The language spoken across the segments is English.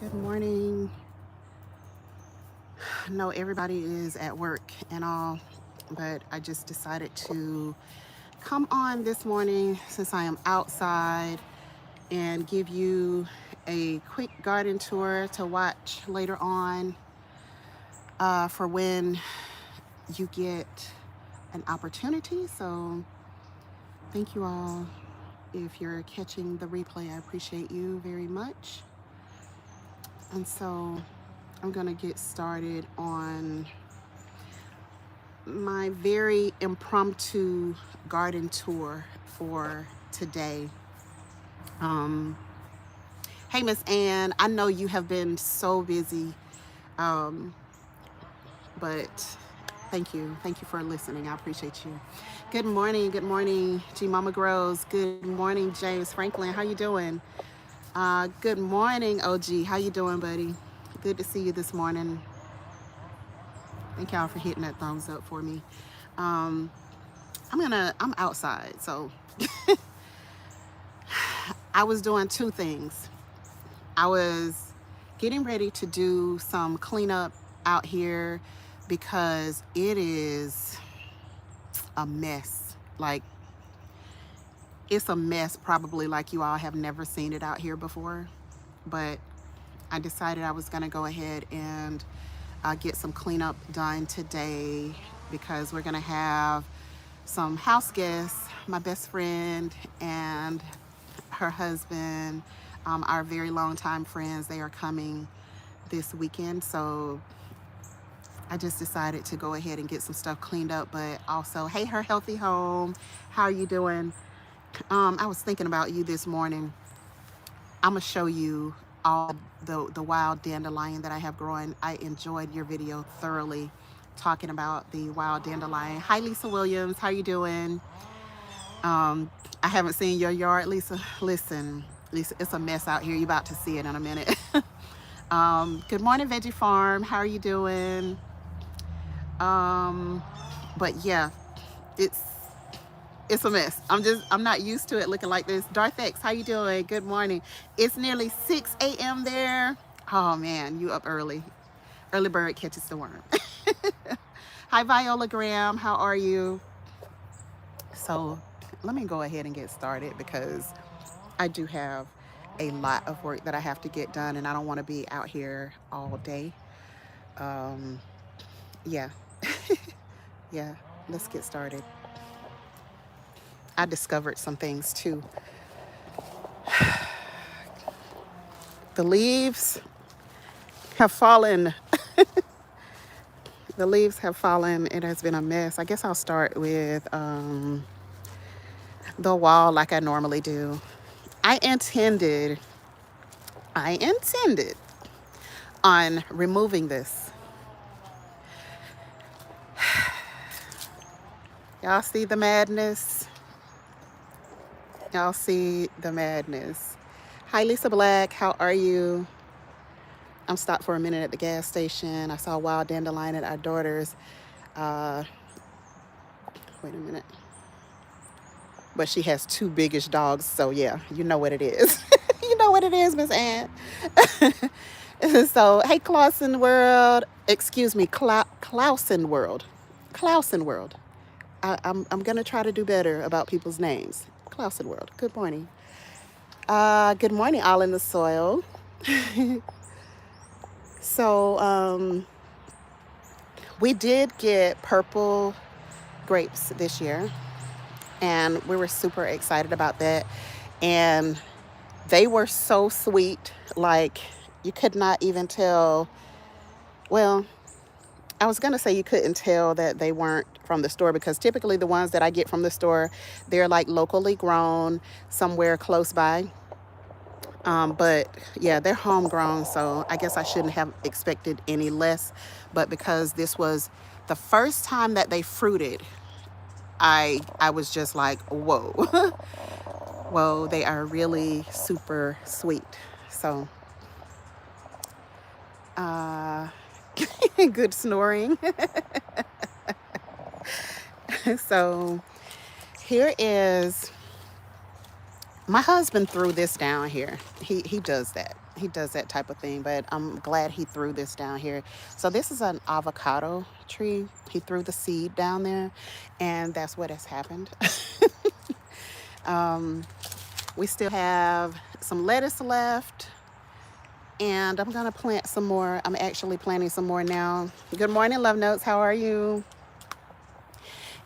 Good morning. I know everybody is at work and all, but I just decided to come on this morning since I am outside and give you a quick garden tour to watch later on for when you get an opportunity. So, thank you all. If you're catching the replay, I appreciate you very much. And so, I'm going to get started on my very impromptu garden tour for today. Um, hey, Miss Ann, I know you have been so busy, um, but thank you. Thank you for listening. I appreciate you. Good morning, G Mama Grows. Good morning, James Franklin. How you doing? Good morning, OG. How you doing, buddy? Good to see you this morning. Thank y'all for hitting that thumbs up for me. Um, I'm outside, so I was doing two things. I was getting ready to do some cleanup out here because it is a mess. Like, it's a mess, probably like you all have never seen it out here before. But I decided I was going to go ahead and get some cleanup done today because we're going to have some house guests, my best friend and her husband, our very long time friends. They are coming this weekend. So I just decided to go ahead and get some stuff cleaned up, but also, hey, her healthy home. How are you doing? I was thinking about you this morning. I'm gonna show you all the wild dandelion that I have growing. I enjoyed your video thoroughly talking about the wild dandelion. Hi, Lisa Williams. How you doing? I haven't seen your yard, Lisa. Listen, Lisa, it's a mess out here. You're about to see it in a minute. Good morning, Veggie Farm. How are you doing? But yeah, it's it's a mess. I'm not used to it looking like this. Darth X, how you doing? Good morning. It's nearly 6 a.m. there. Oh man, you up early. Early bird catches the worm. Hi, Viola Graham. How are you? So let me go ahead and get started because I do have a lot of work that I have to get done and I don't want to be out here all day. Um, yeah, yeah, let's get started. I discovered some things too. The leaves have fallen. The leaves have fallen. It has been a mess. I guess I'll start with the wall like I normally do. I intended, I intended on removing this. Y'all see the madness? Y'all see the madness. Hi, Lisa Black. How are you? I'm stopped for a minute at the gas station. I saw wild dandelion at our daughter's. Uh, wait a minute. But she has two biggish dogs, so yeah, you know what it is. You know what it is, Miss Ann. So, hey, Clausen World. Excuse me, Clausen World. Clausen World. I'm going to try to do better about people's names. Clausen World. Good morning. Good morning, all in the soil. So, we did get purple grapes this year, and we were super excited about that. And they were so sweet, like you could not even tell. Well, I was gonna say you couldn't tell that they weren't from the store because typically the ones that I get from the store, they're like locally grown somewhere close by. But yeah, they're homegrown, so I guess I shouldn't have expected any less. But because this was the first time that they fruited, I was just like, whoa, whoa, they are really super sweet. So, uh, good snoring. So here is My husband threw this down here. He does that. He does that type of thing, but I'm glad he threw this down here. So this is an avocado tree. He threw the seed down there, and that's what has happened. We still have some lettuce left, and I'm gonna plant some more. I'm actually planting some more now. Good morning, Love Notes. How are you?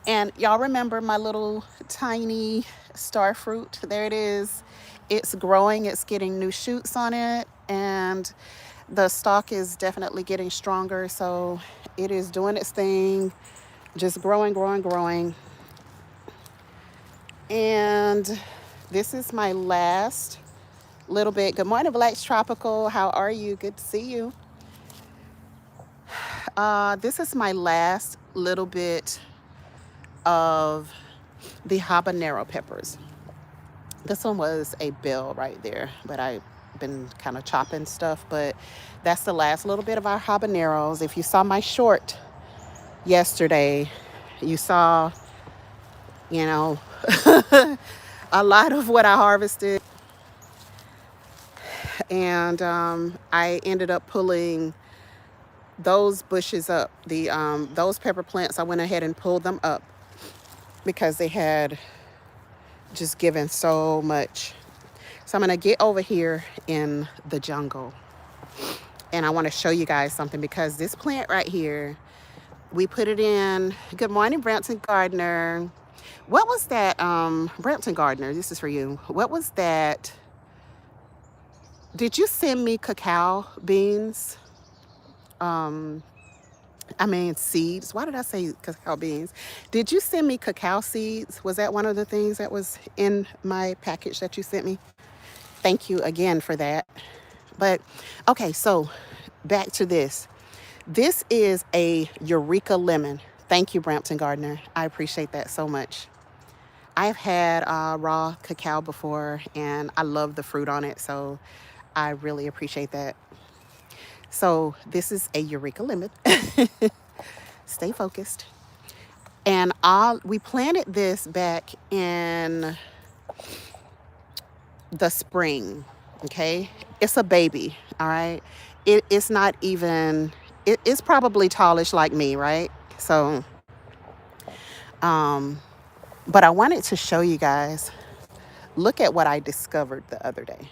And y'all remember my little tiny star fruit? There it is. It's growing, it's getting new shoots on it, and the stalk is definitely getting stronger. So it is doing its thing, just growing, growing, growing. And this is my last little bit. Good morning, Black's Tropical. How are you? Good to see you. This is my last little bit of the habanero peppers. This one was a bell right there, but I've been kind of chopping stuff. But that's the last little bit of our habaneros. If you saw my short yesterday, you saw, you know, a lot of what I harvested. And I ended up pulling those bushes up. Those pepper plants, I went ahead and pulled them up because they had just given so much. So I'm going to get over here in the jungle, and I want to show you guys something, because this plant right here, we put it in. Good morning, Brampton Gardner. What was that? Brampton Gardner, this is for you. What was that? Did you send me cacao beans? I mean, seeds. Why did I say cacao beans? Did you send me cacao seeds? Was that one of the things that was in my package that you sent me? Thank you again for that. But okay, so back to this. This is a Eureka Lemon. Thank you, Brampton Gardner. I appreciate that so much. I've had raw cacao before, and I love the fruit on it, so I really appreciate that. So this is a Eureka Lemon. Stay focused. And we planted this back in the spring. Okay, it's a baby. All right, it's not even. It's probably tallish like me, right? So, but I wanted to show you guys. Look at what I discovered the other day.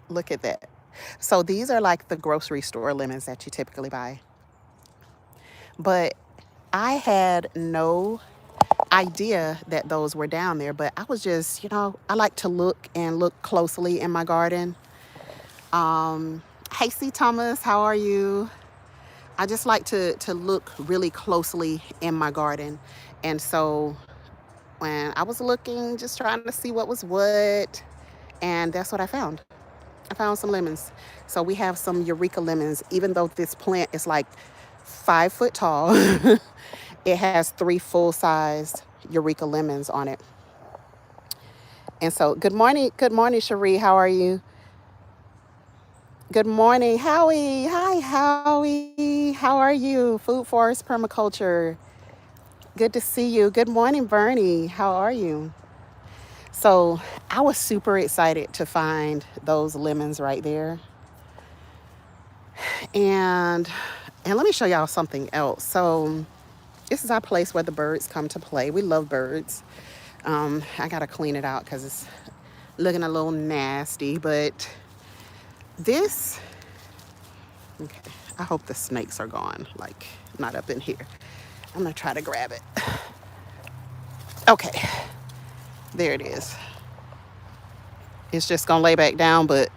Look at that. So these are like the grocery store lemons that you typically buy. But I had no idea that those were down there. But I was just, I like to look closely in my garden. Hey, C. Thomas, how are you? I just like to look really closely in my garden. And so when I was looking, just trying to see what was what, and that's what I found. I found some lemons. So we have some Eureka lemons. Even though this plant is like 5 foot tall, it has 3 full-sized Eureka lemons on it. And so good morning, Cherie. How are you? Good morning, Howie. Hi, Howie. How are you? Food Forest Permaculture. Good to see you. Good morning, Bernie. How are you? So I was super excited to find those lemons right there. And let me show y'all something else. So this is our place where the birds come to play. We love birds. I gotta clean it out because it's looking a little nasty, but this, okay, I hope the snakes are gone, like not up in here. I'm gonna try to grab it. Okay, there it is. It's just gonna lay back down, but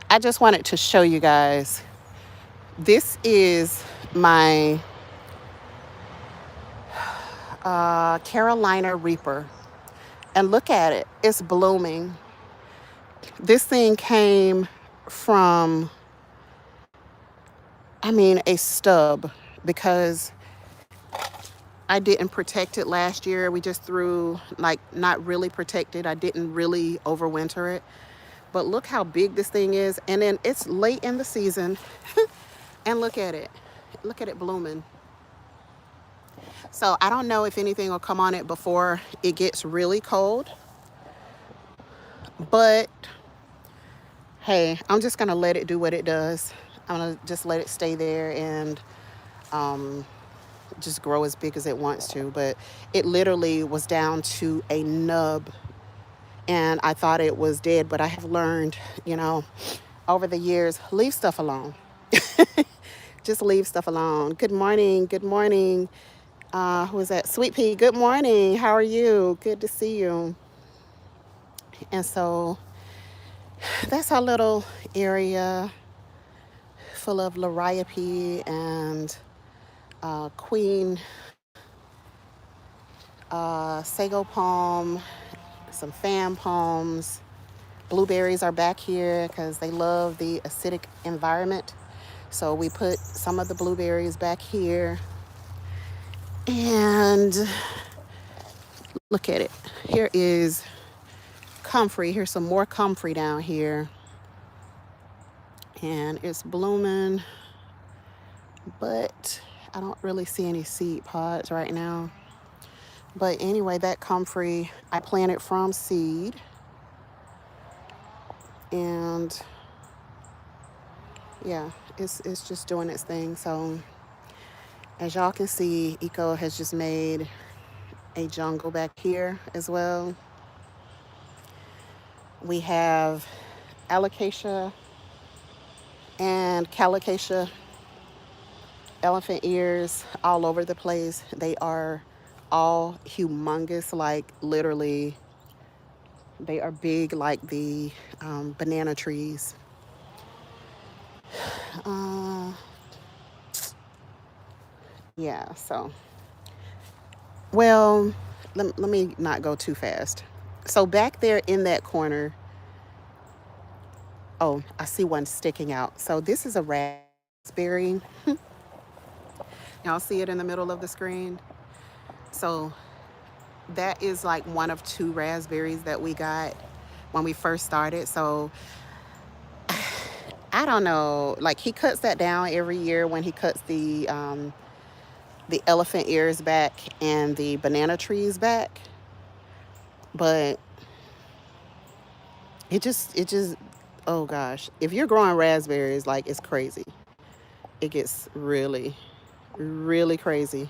I just wanted to show you guys. This is my Carolina Reaper. And look at it, it's blooming. This thing came from, a stub, because I didn't protect it last year. We just threw, not really protected. I didn't really overwinter it. But look how big this thing is. And then it's late in the season. And look at it. Look at it blooming. So I don't know if anything will come on it before it gets really cold. But hey, I'm just gonna let it do what it does. I'm gonna just let it stay there and um, just grow as big as it wants to. But it literally was down to a nub, and I thought it was dead. But I have learned, you know, over the years, leave stuff alone. Just leave stuff alone. Good morning. Good morning. Who is that? Sweet Pea. Good morning. How are you? Good to see you. And so that's our little area full of liriope and queen sago palm, some fan palms. Blueberries are back here because they love the acidic environment. So we put some of the blueberries back here. And look at it. Here is comfrey. Here's some more comfrey down here. And it's blooming, but I don't really see any seed pods right now. But anyway, that comfrey I planted from seed. And yeah, it's just doing its thing. So as y'all can see, Eco has just made a jungle back here as well. We have alocasia and calicacia elephant ears all over the place. They are all humongous, like literally, they are big like the banana trees. Uh, yeah, so, well, let me not go too fast. So back there in that corner, oh, I see one sticking out. So this is a raspberry. Y'all see it in the middle of the screen? So that is like one of two raspberries that we got when we first started. So I don't know, like he cuts that down every year when he cuts the elephant ears back and the banana trees back. But it just oh gosh, if you're growing raspberries, like it's crazy. It gets really, really crazy.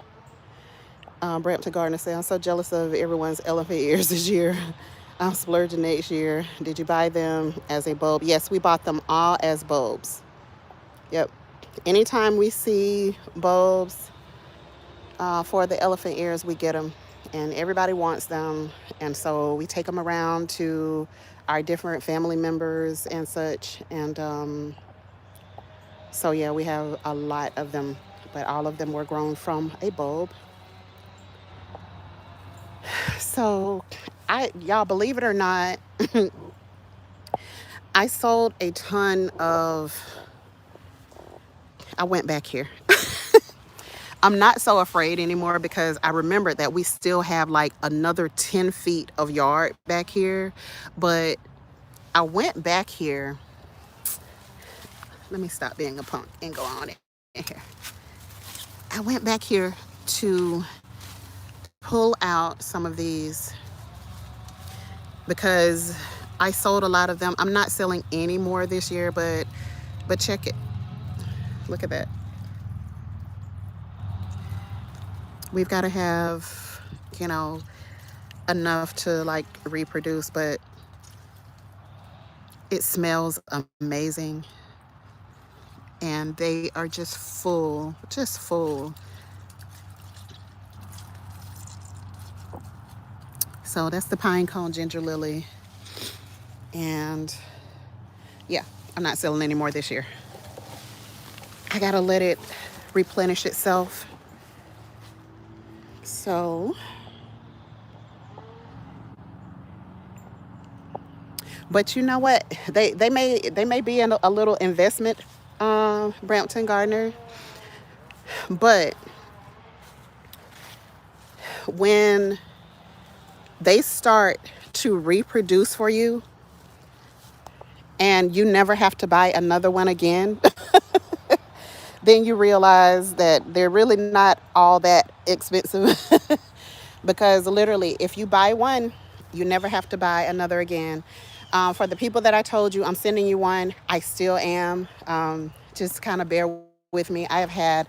Brampton Gardner said, I'm so jealous of everyone's elephant ears this year. I'm splurging next year. Did you buy them as a bulb? Yes, we bought them all as bulbs. Yep. Anytime we see bulbs for the elephant ears, we get them. And everybody wants them. And so we take them around to our different family members and such. And so, yeah, we have a lot of them. But all of them were grown from a bulb. So, y'all believe it or not, I sold a ton of. I went back here. I'm not so afraid anymore because I remembered that we still have like another 10 feet of yard back here. But I went back here. Let me stop being a punk and go on in here. I went back here to pull out some of these because I sold a lot of them. I'm not selling any more this year, but check it. Look at that. We've got to have, you know, enough to like reproduce, but it smells amazing. And they are just full, just full. So that's the pine cone ginger lily. And yeah, I'm not selling any more this year. I gotta let it replenish itself. So, but you know what? They may be in a little investment, Brampton Gardner. But when they start to reproduce for you and you never have to buy another one again, then you realize that they're really not all that expensive. Because literally, if you buy one, you never have to buy another again. For the people that I told you, I'm sending you one. I still am. Just kind of bear with me. I have had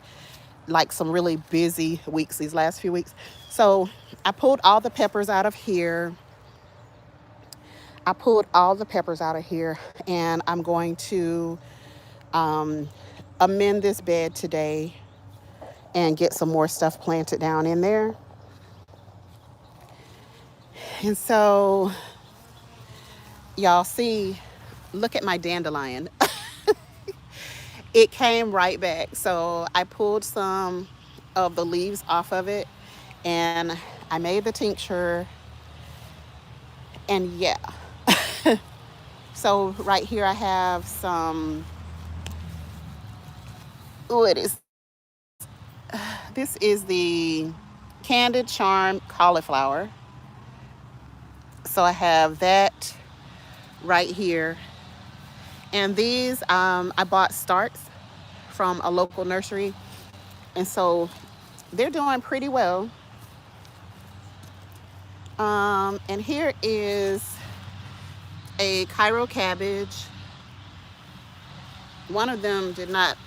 like some really busy weeks these last few weeks. So I pulled all the peppers out of here. I pulled all the peppers out of here, and I'm going to um, amend this bed today and get some more stuff planted down in there. And so, y'all see, look at my dandelion. It came right back. So I pulled some of the leaves off of it, and I made the tincture. And yeah, so right here I have some, oh, it is, this is the Candied Charm cauliflower. So I have that right here. And these, I bought starts from a local nursery. And so they're doing pretty well. And here is a Cairo cabbage. One of them did not,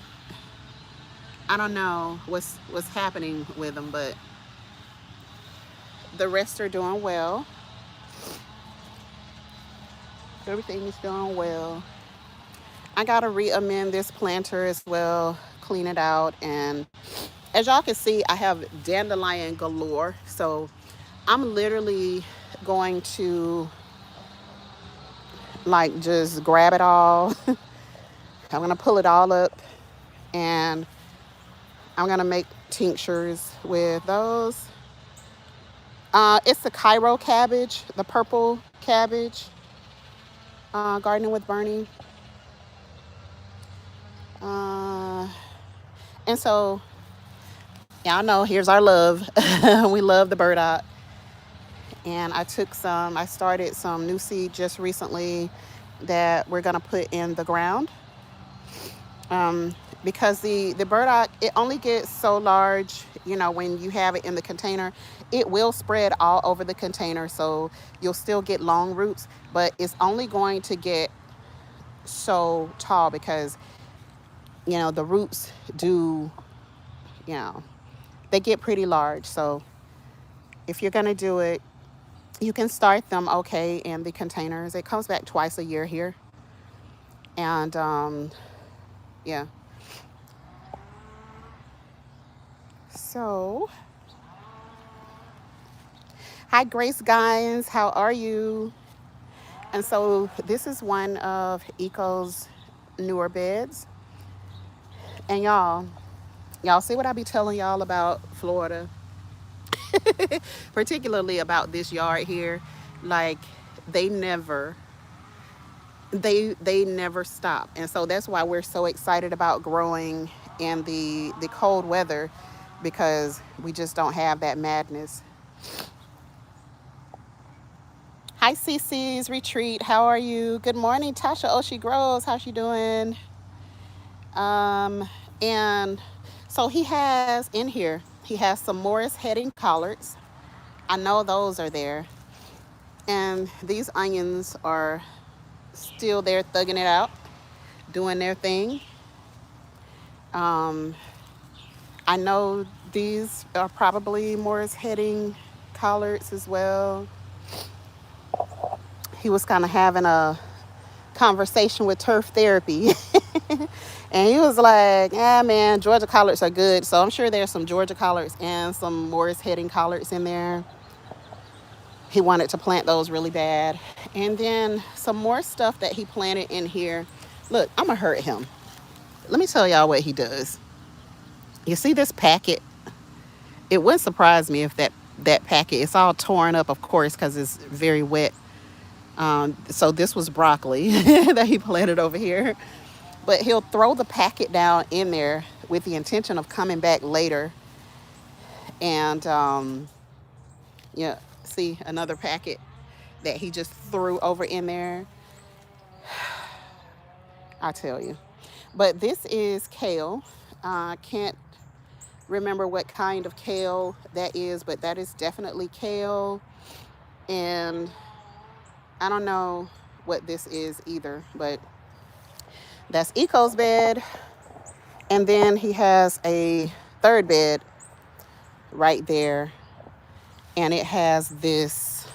I don't know what's happening with them, but the rest are doing well. Everything is doing well. I gotta re-amend this planter as well, clean it out. And as y'all can see, I have dandelion galore. So I'm literally going to like just grab it all. I'm gonna pull it all up, and I'm gonna make tinctures with those. It's the Cairo cabbage, the purple cabbage, gardening with Bernie. And so, y'all know, here's our love. We love the burdock. And I started some new seed just recently that we're gonna put in the ground. Because the burdock, it only gets so large, when you have it in the container. It will spread all over the container, so you'll still get long roots, but it's only going to get so tall because, the roots do, they get pretty large. So if you're going to do it, you can start them okay in the containers. It comes back twice a year here. And yeah. So, hi Grace Guys, how are you? And so this is one of Eco's newer beds. And y'all see what I be telling y'all about Florida? Particularly about this yard here. Like, they never stop. And so that's why we're so excited about growing in the cold weather, because we just don't have that madness. Hi CC's Retreat, how are you? Good morning, Tasha Oshie Groves, how's she doing? And so he has in here, he has some Morris heading collards. I know those are there. And these onions are still there thugging it out, doing their thing. I know these are probably Morris heading collards as well. He was kind of having a conversation with turf therapy. And he was like, yeah, man, Georgia collards are good. So I'm sure there's some Georgia collards and some Morris heading collards in there. He wanted to plant those really bad. And then some more stuff that he planted in here. Look, I'm gonna hurt him. Let me tell y'all what he does. You see this packet? It wouldn't surprise me if that packet, it's all torn up, of course, because it's very wet. So this was broccoli that he planted over here. But he'll throw the packet down in there with the intention of coming back later. And see another packet that he just threw over in there. I tell you. But this is kale. Can't remember what kind of kale that is, but that is definitely kale. And I don't know what this is either, but that's Eco's bed. And then he has a third bed right there, and it has this,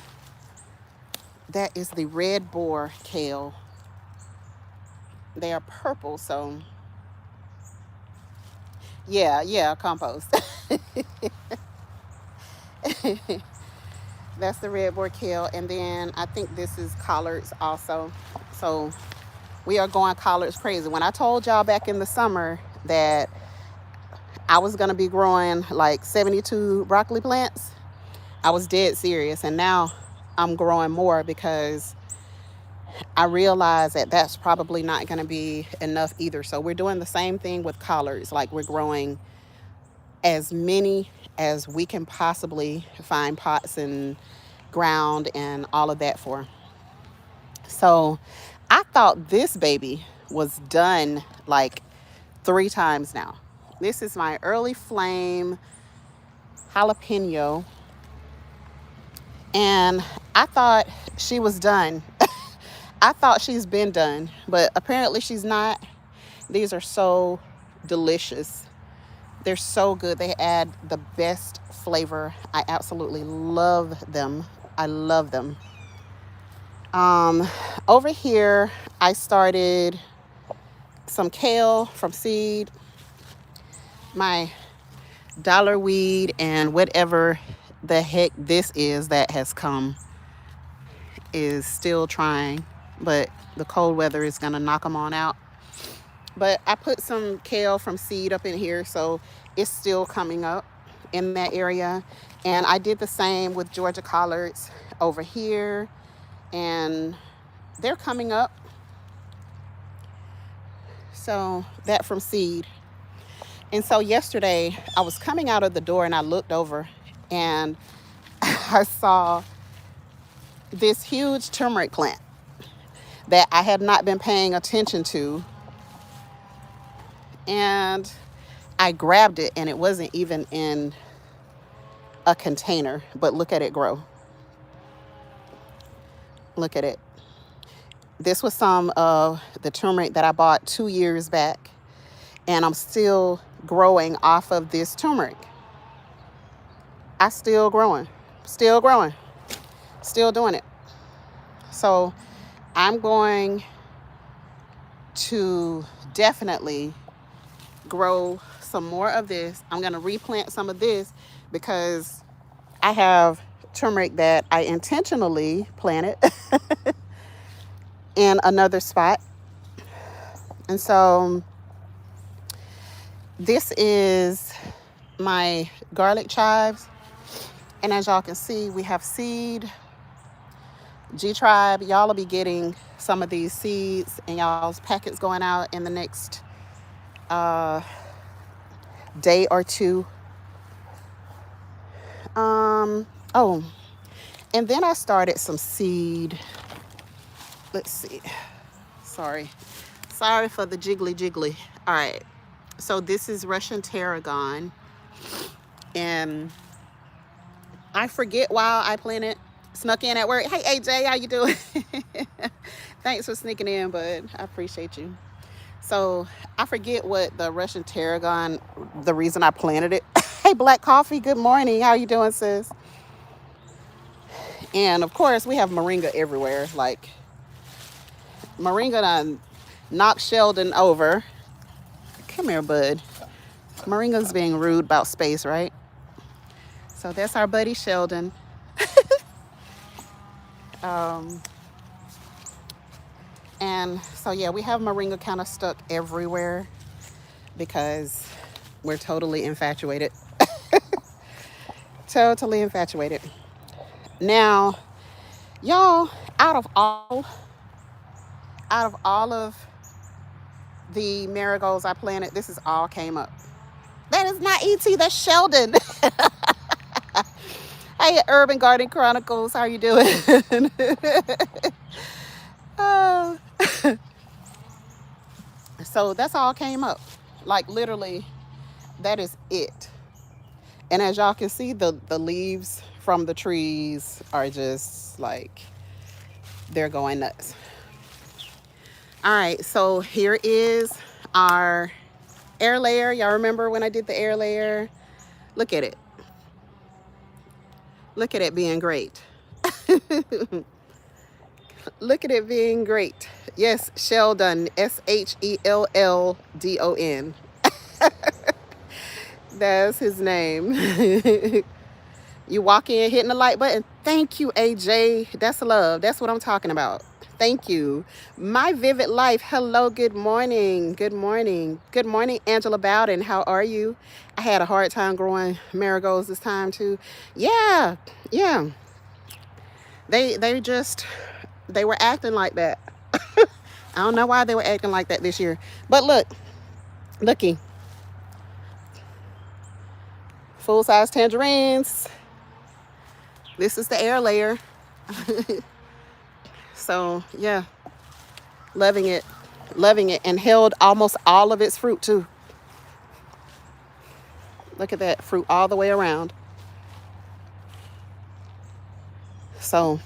that is the red boar kale. They are purple, so yeah, compost. That's the red boar kale. And then I think this is collards also. So we are going collards crazy. When I told y'all back in the summer that I was going to be growing like 72 broccoli plants, I was dead serious. And now I'm growing more because I realize that that's probably not going to be enough either. So we're doing the same thing with collards. Like, we're growing as many as we can possibly find pots and ground and all of that for. So I thought this baby was done like 3 times now. This is my early flame jalapeno, and I thought she was done. I thought she's been done, but apparently she's not. These are so delicious. They're so good. They add the best flavor. I absolutely love them. I love them. Over here, I started some kale from seed. My dollar weed and whatever the heck this is that has come is still trying, but the cold weather is going to knock them on out. But I put some kale from seed up in here, so it's still coming up in that area. And I did the same with Georgia collards over here, and they're coming up. So that from seed. And so yesterday I was coming out of the door and I looked over and I saw this huge turmeric plant that I had not been paying attention to. And I grabbed it, and it wasn't even in a container, but look at it grow. Look at it. This was some of the turmeric that I bought 2 years back, and I'm still growing off of this turmeric. I still growing, still doing it. So I'm going to definitely grow some more of this. I'm going to replant some of this because I have turmeric that I intentionally planted in another spot. And so this is my garlic chives. And as y'all can see, we have seed. G-Tribe, y'all will be getting some of these seeds in y'all's packets going out in the next day or two. Oh, and then I started some seed. Let's see. Sorry for the jiggly. All right. So this is Russian tarragon, and I forget why I planted. Snuck in at work. Hey, AJ, how you doing? Thanks for sneaking in, bud. I appreciate you. So I forget what the Russian tarragon, the reason I planted it. Hey, Black Coffee, good morning. How you doing, sis? And of course, we have moringa everywhere. Like, moringa done knocked Sheldon over. Come here, bud. Moringa's being rude about space, right? So that's our buddy Sheldon. And so, yeah, we have moringa kind of stuck everywhere because we're totally infatuated. Totally infatuated. Now, y'all, out of all of the marigolds I planted, this is all came up. That is not ET, that's Sheldon. Hey, Urban Garden Chronicles, how you doing? So that's all came up. Like, literally, that is it. And as y'all can see, the leaves from the trees are just like, they're going nuts. All right, so here is our air layer. Y'all remember when I did the air layer? Look at it. Look at it being great. Look at it being great. Yes, Sheldon, Sheldon. That's his name. You walk in hitting the like button. Thank you, AJ. That's love. That's what I'm talking about. Thank you. My Vivid Life. Hello, good morning. Good morning. Good morning, Angela Bowden. How are you? I had a hard time growing marigolds this time too. Yeah, yeah. They were acting like that. I don't know why they were acting like that this year. But looky. Full-size tangerines. This is the air layer. So, yeah. Loving it. Loving it. And held almost all of its fruit, too. Look at that fruit all the way around. So,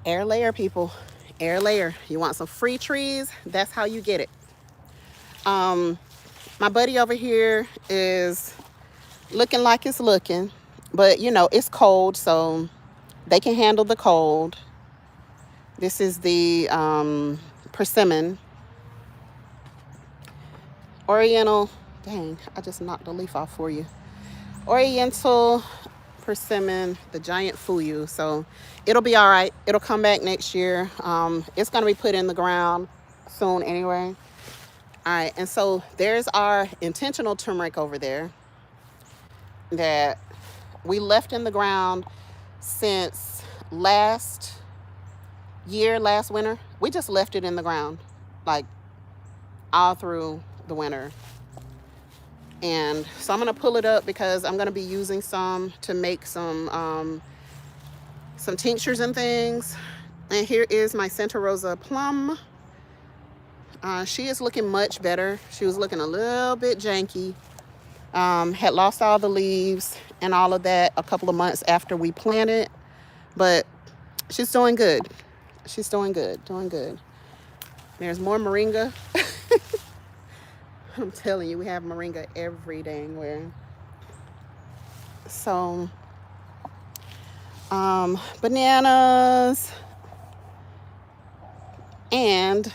air layer, people. Air layer. You want some free trees? That's how you get it. My buddy over here is looking like it's looking, but you know, it's cold, so they can handle the cold. This is the persimmon. Oriental, dang, I just knocked the leaf off for you. Oriental persimmon, the giant fuyu. So it'll be all right. It'll come back next year. It's going to be put in the ground soon anyway. All right, and so there's our intentional turmeric over there that we left in the ground since last winter. We just left it in the ground like all through the winter. And so I'm going to pull it up because I'm going to be using some to make some tinctures and things. And here is my Santa Rosa Plum. She is looking much better. She was looking a little bit janky. Had lost all the leaves and all of that a couple of months after we planted. But she's doing good. She's doing good. Doing good. There's more moringa. I'm telling you, we have moringa every dang where. So, bananas and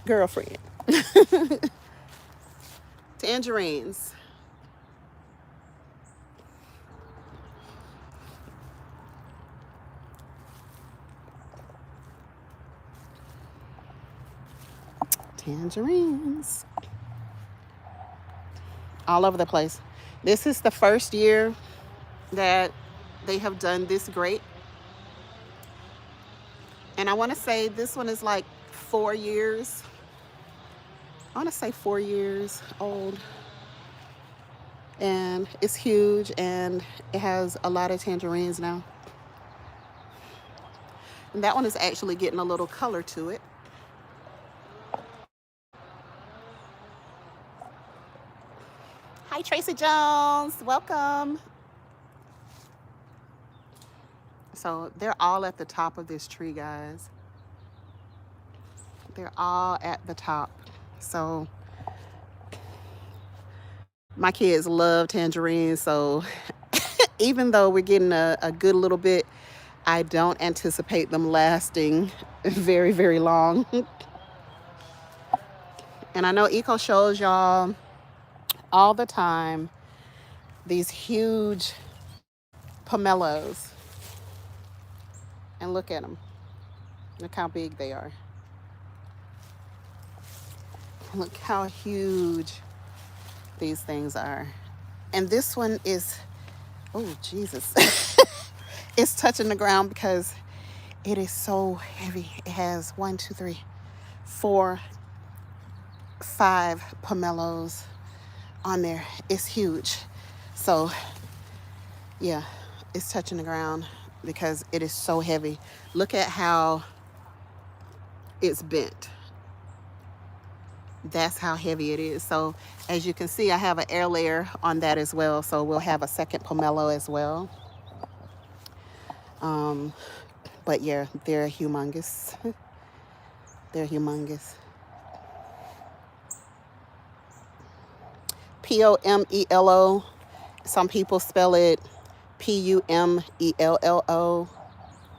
girlfriend. Tangerines. Tangerines. All over the place. This is the first year that they have done this great. And I want to say this one is like 4 years. I want to say 4 years old. And it's huge and it has a lot of tangerines now. And that one is actually getting a little color to it. Hi, Tracy Jones. Welcome. So they're all at the top of this tree, guys. They're all at the top. So my kids love tangerines. So even though we're getting a good little bit, I don't anticipate them lasting very, very long. And I know Eco shows y'all all the time these huge pomelos. And look at them. Look how big they are. Look how huge these things are. And this one is, oh, Jesus. It's touching the ground because it is so heavy. It has 1, 2, 3, 4, 5 pomelos on there. It's huge. So, yeah, it's touching the ground because it is so heavy. Look at how it's bent. That's how heavy it is. So as you can see, I have an air layer on that as well. So we'll have a second pomelo as well. But yeah, they're humongous. They're humongous. Pomelo. Some people spell it Pumello.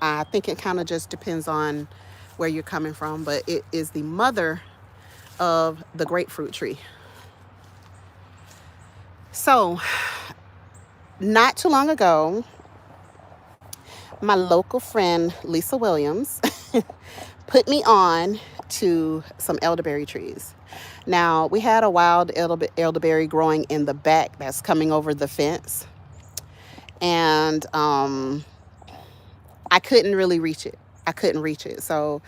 I think it kind of just depends on where you're coming from, but it is the mother of the grapefruit tree. So, not too long ago, my local friend Lisa Williams put me on to some elderberry trees. Now, we had a wild elderberry growing in the back that's coming over the fence, and I couldn't really reach it. I couldn't reach it. So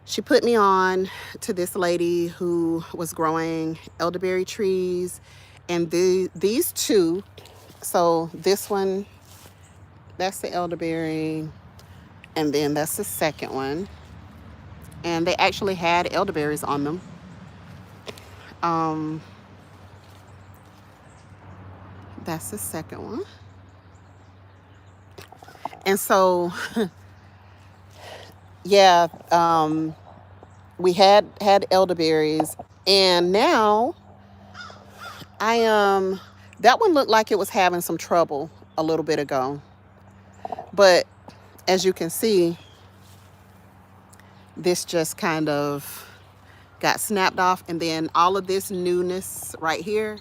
she put me on to this lady who was growing elderberry trees, and these two. So this one, that's the elderberry, and then that's the second one. And they actually had elderberries on them. That's the second one. And so, yeah, we had elderberries, and now that one looked like it was having some trouble a little bit ago. But as you can see, this just kind of got snapped off, and then all of this newness right here,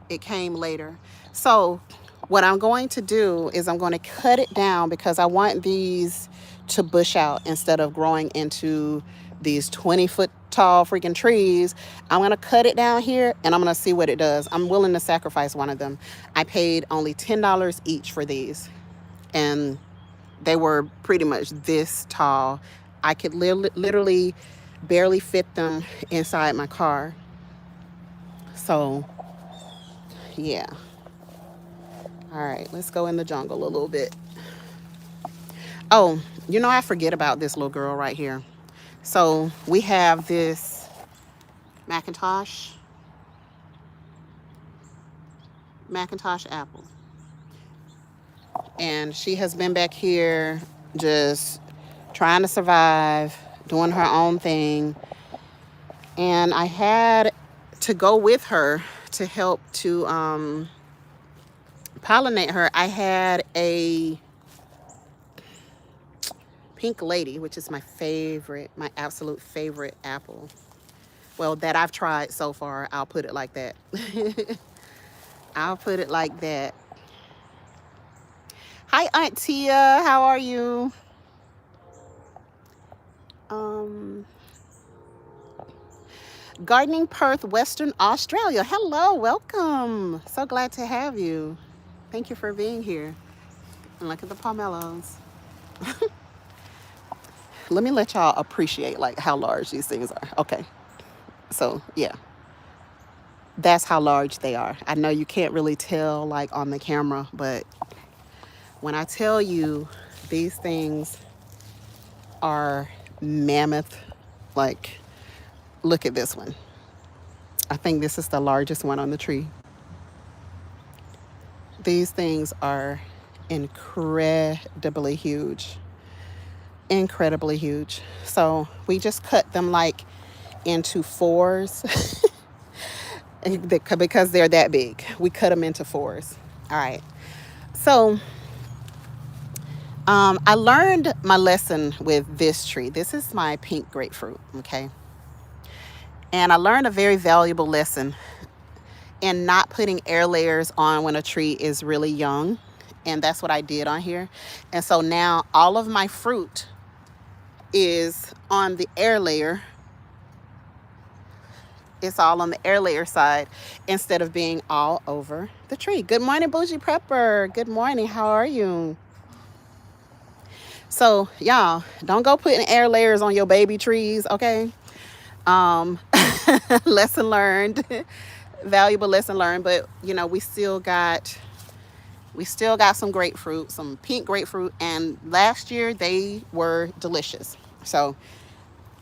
it came later. So what I'm going to do is I'm going to cut it down because I want these to bush out instead of growing into these 20-foot tall freaking trees. I'm going to cut it down here, and I'm going to see what it does. I'm willing to sacrifice one of them. I paid only $10 each for these, and they were pretty much this tall. I could literally barely fit them inside my car. So, yeah. All right, let's go in the jungle a little bit. Oh, I forget about this little girl right here. So we have this Macintosh apple. And she has been back here just trying to survive, doing her own thing. And I had to go with her to help to pollinate her. I had a Pink Lady, which is my absolute favorite apple. Well, that I've tried so far. I'll put it like that. I'll put it like that. Hi, Aunt Tia. How are you? Gardening Perth, Western Australia. Hello, welcome. So glad to have you. Thank you for being here. And look at the pomelos. Let me let y'all appreciate like how large these things are. Okay. So yeah, that's how large they are. I know you can't really tell like on the camera, but when I tell you these things are mammoth, like look at this one. I think this is the largest one on the tree. These things are incredibly huge. Incredibly huge. So we just cut them like into fours because they're that big. We cut them into fours. All right. So I learned my lesson with this tree. This is my pink grapefruit. Okay. And I learned a very valuable lesson in not putting air layers on when a tree is really young. And that's what I did on here. And so now all of my fruit is on the air layer. It's all on the air layer side instead of being all over the tree. Good morning, Bougie Prepper. Good morning. How are you? So y'all, don't go putting air layers on your baby trees, okay? Lesson learned. Valuable lesson learned. But we still got some grapefruit, some pink grapefruit, and last year they were delicious. So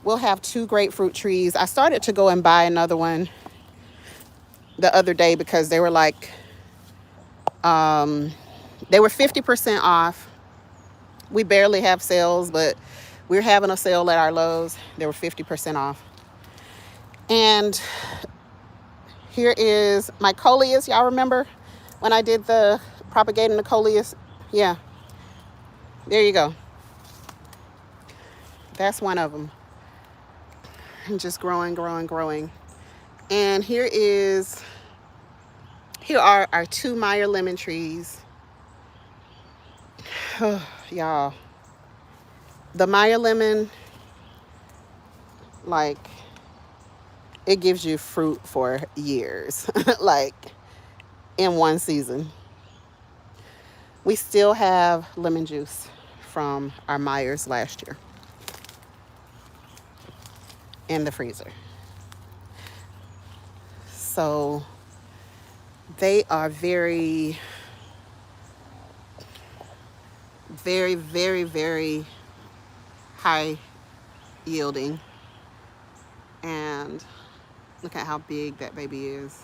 we'll have 2 grapefruit trees. I started to go and buy another one the other day because they were like, they were 50% off, We barely have sales, but we're having a sale at our Lowe's. They were 50% off. And here is my coleus. Y'all remember when I did the propagating the coleus? Yeah, there you go. That's one of them. And just growing, growing, growing. And here are our 2 Meyer lemon trees. Y'all, the Meyer lemon, like, it gives you fruit for years, like in one season. We still have lemon juice from our Meyers last year in the freezer. So they are very, very, very, very high yielding. And look at how big that baby is.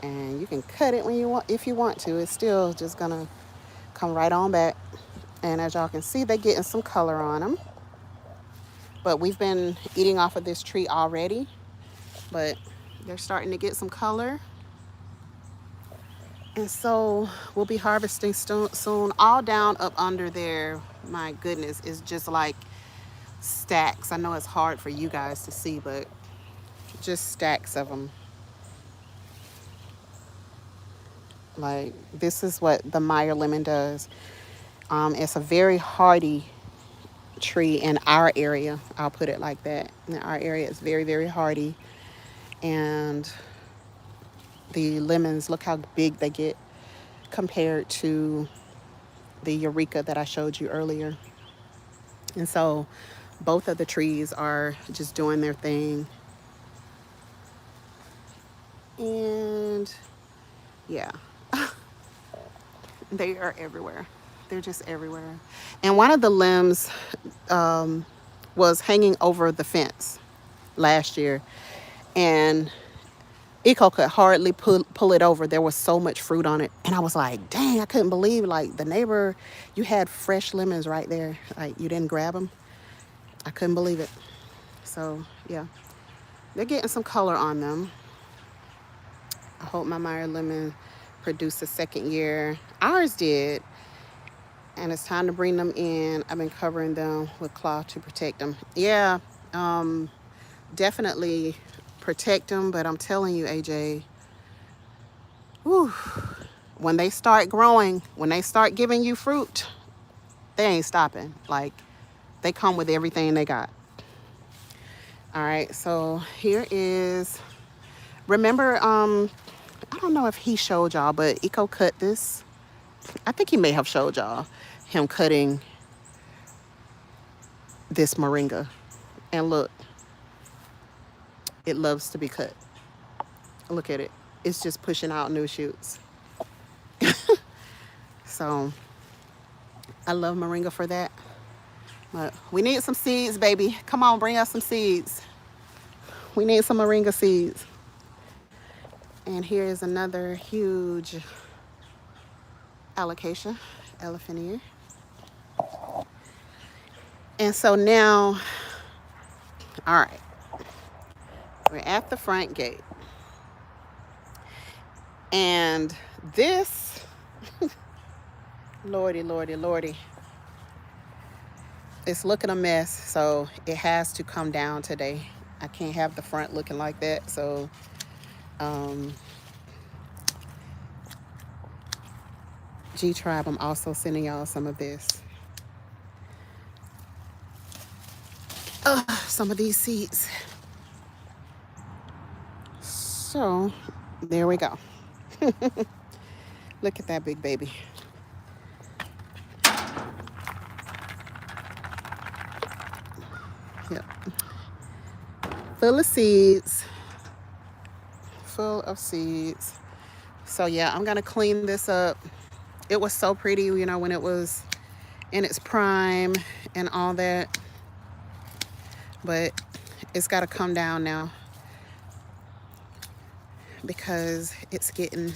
And you can cut it when you want, if you want to. It's still just gonna come right on back. And as y'all can see, they're getting some color on them. But we've been eating off of this tree already, but they're starting to get some color. And so we'll be harvesting soon. All down up under there, my goodness, is just like stacks. I know it's hard for you guys to see, but just stacks of them. Like, this is what the Meyer lemon does. It's a very hardy tree in our area. I'll put it like that. In our area, it's very, very hardy. And the lemons, look how big they get compared to the Eureka that I showed you earlier. And so both of the trees are just doing their thing. And yeah, they are everywhere. They're just everywhere. And one of the limbs was hanging over the fence last year. And Eco could hardly pull it over. There was so much fruit on it. And I was like, dang, I couldn't believe, like, the neighbor, you had fresh lemons right there. Like, you didn't grab them. I couldn't believe it. So, yeah. They're getting some color on them. I hope my Meyer lemon produced a second year. Ours did. And it's time to bring them in. I've been covering them with cloth to protect them. Yeah, definitely protect them. But I'm telling you, AJ, whew, when they start growing, when they start giving you fruit, they ain't stopping. Like, they come with everything they got. All right, so here is, remember, I don't know if he showed y'all, but Eco cut this. I think he may have showed y'all him cutting this moringa. And look, it loves to be cut. Look at it. It's just pushing out new shoots. So I love moringa for that. But we need some seeds, baby. Come on, bring us some seeds. We need some moringa seeds. And here is another huge alocasia, elephant ear. And so now, all right, we're at the front gate. And this, lordy, lordy, lordy, it's looking a mess. So it has to come down today. I can't have the front looking like that. So, G-Tribe, I'm also sending y'all some of this. Some of these seeds. So there we go. Look at that big baby. Yep. Full of seeds. Full of seeds. So yeah, I'm gonna clean this up. It was so pretty, you know, when it was in its prime and all that. But it's got to come down now because it's getting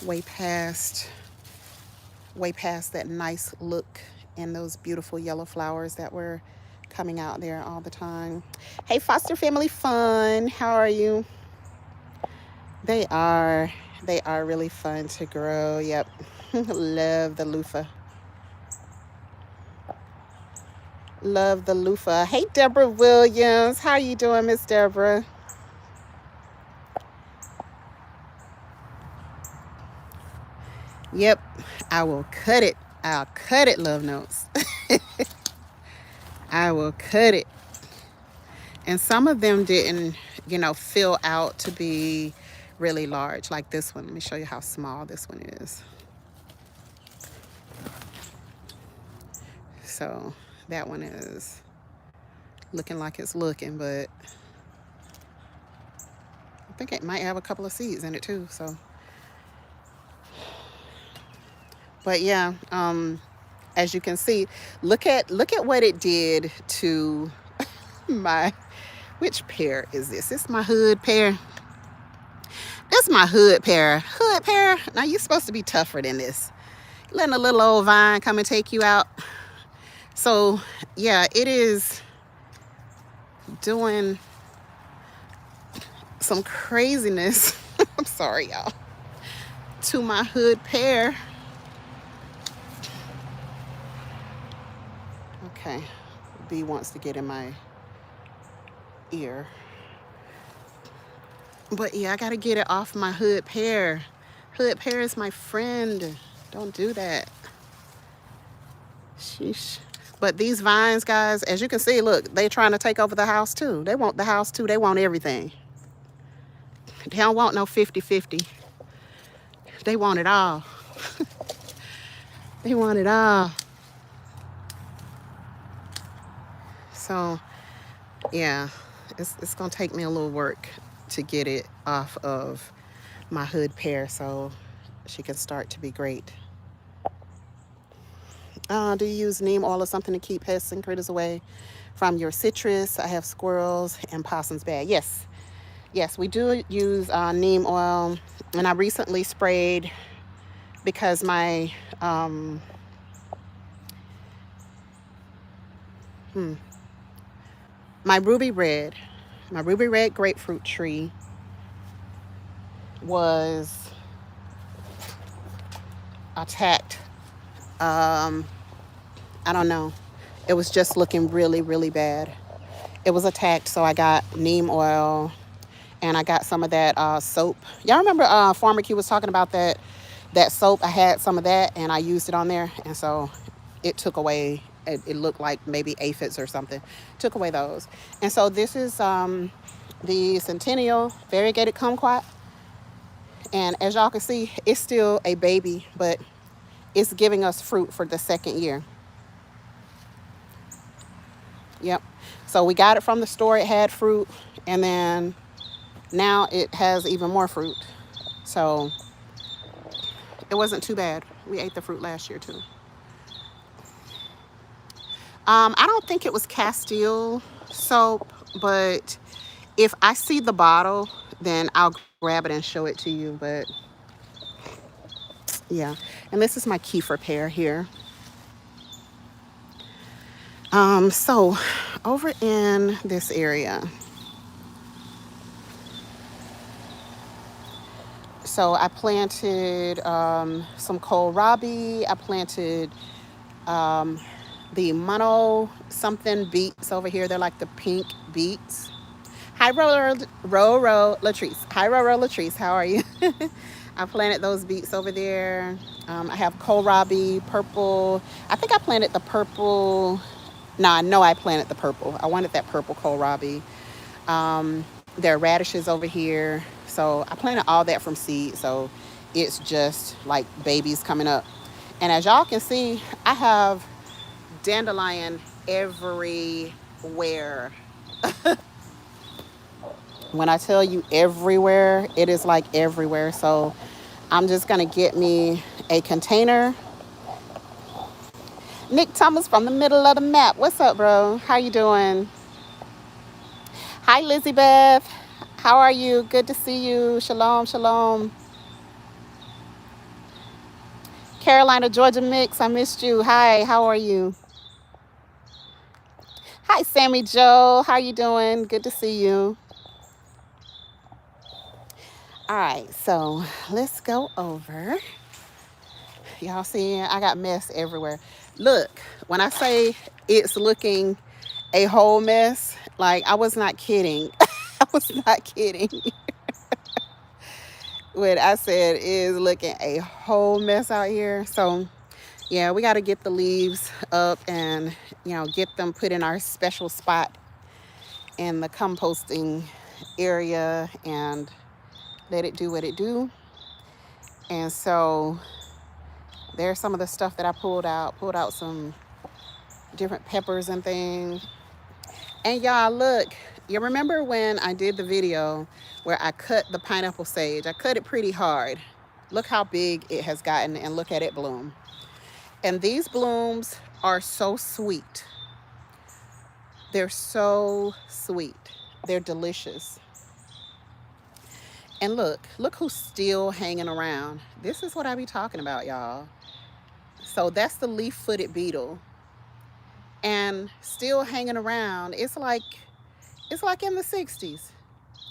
way past way past that nice look and those beautiful yellow flowers that were coming out there all the time. Hey, Foster Family Fun, how are you? They are. They are really fun to grow. Yep. Love the loofah. Love the loofah. Hey, Deborah Williams. How you doing, Miss Deborah? Yep. I will cut it. I'll cut it, love notes. I will cut it. And some of them didn't, fill out to be really large, like this one. Let me show you how small this one is. So that one is looking like it's looking, but I think it might have a couple of seeds in it too. So, but yeah, as you can see, look at what it did to my, which pear is this? This is my hood pear. This is my hood pear. Hood pear. Now you're supposed to be tougher than this. Letting a little old vine come and take you out. So yeah, it is doing some craziness. I'm sorry, y'all. To my hood pear. Okay, bee wants to get in my ear. But yeah, I gotta get it off my hood pear. Hood pear is my friend. Don't do that. Sheesh. But these vines, guys, as you can see, look, they're trying to take over the house too. They want the house too. They want everything. They don't want no 50-50. They want it all. They want it all. So, yeah, it's going to take me a little work to get it off of my hood pear so she can start to be great. Do you use neem oil or something to keep pests and critters away from your citrus? I have squirrels and possums bad. Yes, we do use neem oil, and I recently sprayed because my my ruby red grapefruit tree was attacked. I don't know. It was just looking really, really bad. It was attacked, so I got neem oil, and I got some of that soap. Y'all remember Farmer Q was talking about that soap? I had some of that, and I used it on there, and so it took away, it looked like maybe aphids or something. Took away those. And so this is the Centennial variegated Kumquat. And as y'all can see, it's still a baby, but it's giving us fruit for the second year. Yep. So we got it from the store. It had fruit, and then now it has even more fruit. So it wasn't too bad. We ate the fruit last year too. I don't think it was Castile soap, but if I see the bottle, then I'll grab it and show it to you. But yeah, and this is my kefir pear here. So over in this area, so I planted some kohlrabi. I planted the mono something beets over here. They're like the pink beets. Hi, Roro Latrice. Hi, Roro Latrice. How are you? I planted those beets over there. I have kohlrabi, purple. I think I planted the purple. No, I know I planted the purple. I wanted that purple kohlrabi. There are radishes over here. So I planted all that from seed. So it's just like babies coming up. And as y'all can see, I have dandelion everywhere. When I tell you everywhere, it is like everywhere. So I'm just going to get me a container. Nick Thomas from the middle of the map. What's up, bro? How you doing? Hi, Lizzie Beth. How are you? Good to see you. Shalom, shalom. Carolina, Georgia mix. I missed you. Hi, how are you? Hi, Sammy Joe. How you doing? Good to see you. All right, so let's go over. Y'all see, I got mess everywhere. Look, when I say it's looking a whole mess, like I was not kidding. I was not kidding when I said it is looking a whole mess out here. So yeah, we got to get the leaves up and get them put in our special spot in the composting area and let it do what it do. And so there's some of the stuff that I pulled out some different peppers and things. And y'all, look, you remember when I did the video where I cut the pineapple sage? I cut it pretty hard. Look how big it has gotten and look at it bloom. And these blooms are so sweet. They're so sweet. They're delicious. And look who's still hanging around. This is what I be talking about, y'all. So that's the leaf-footed beetle. And still hanging around. It's like in the 60s.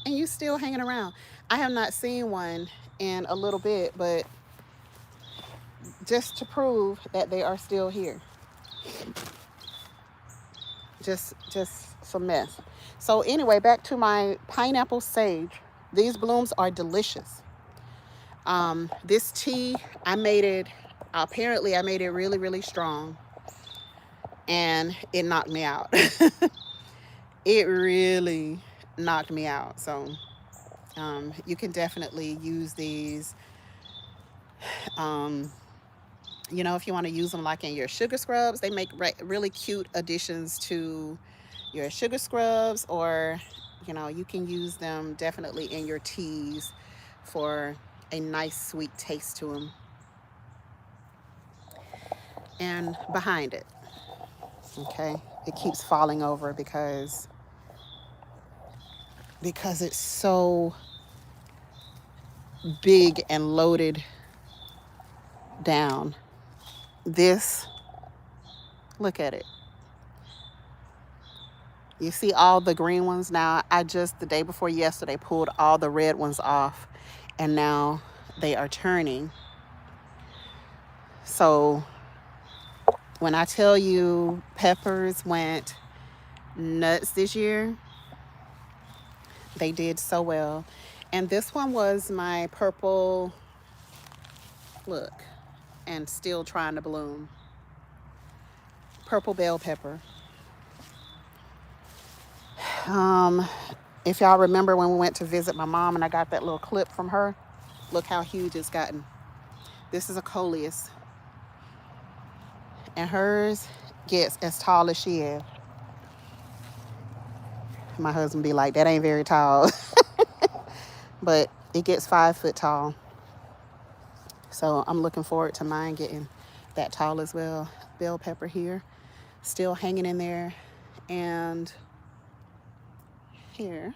And you still hanging around. I have not seen one in a little bit, but just to prove that they are still here. Just some mess. So anyway, back to my pineapple sage. These blooms are delicious. This tea, apparently I made it really, really strong. And it knocked me out. It really knocked me out. So you can definitely use these. If you want to use them like in your sugar scrubs, they make really cute additions to your sugar scrubs, or you can use them definitely in your teas for a nice sweet taste to them. And behind it, okay, it keeps falling over because it's so big and loaded down. This, look at it. You see all the green ones now? I just, the day before yesterday, pulled all the red ones off, and now they are turning. So when I tell you peppers went nuts this year, they did so well. And this one was my purple, look, and still trying to bloom. Purple bell pepper. If y'all remember when we went to visit my mom and I got that little clip from her, look how huge it's gotten. This is a coleus. And hers gets as tall as she is. My husband be like, that ain't very tall. But it gets 5 foot tall. So I'm looking forward to mine getting that tall as well. Bell pepper here, still hanging in there. And here.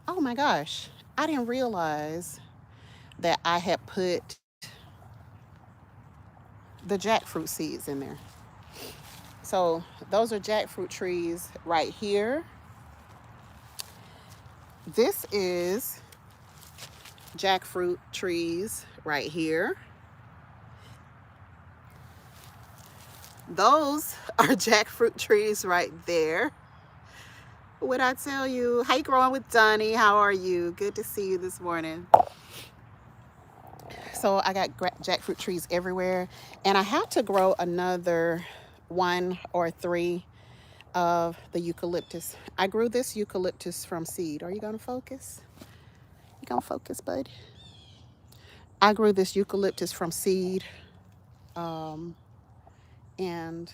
Oh my gosh, I didn't realize that I had put the jackfruit seeds in there. So those are jackfruit trees right here. This is jackfruit trees right here. Those are jackfruit trees right there. What I tell you? How you growing with Donnie? How are you? Good to see you this morning. So I got jackfruit trees everywhere, and I have to grow another 1 or 3 of the eucalyptus. I grew this eucalyptus from seed. Are you gonna focus? You gonna focus, bud? I grew this eucalyptus from seed, and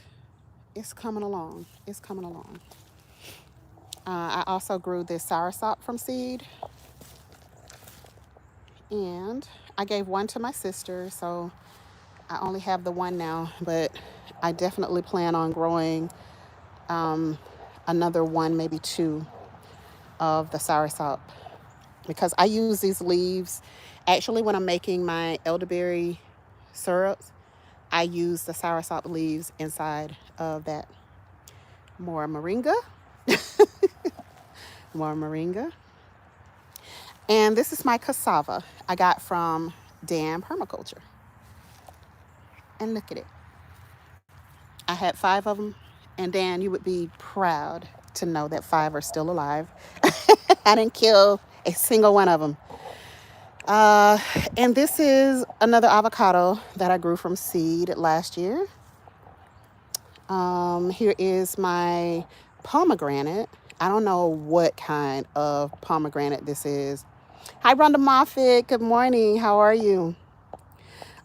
it's coming along. It's coming along. I also grew this soursop from seed, and I gave one to my sister, so I only have the one now, but I definitely plan on growing another 1, maybe 2 of the soursop because I use these leaves. Actually, when I'm making my elderberry syrups, I use the soursop leaves inside of that. More moringa, more moringa. And this is my cassava I got from Dan Permaculture. And look at it. I had 5 of them. And Dan, you would be proud to know that 5 are still alive. I didn't kill a single one of them. Uh, and this is another avocado that I grew from seed last year. Here is my pomegranate. I don't know what kind of pomegranate this is. Hi, Rhonda Moffitt. Good morning. How are you?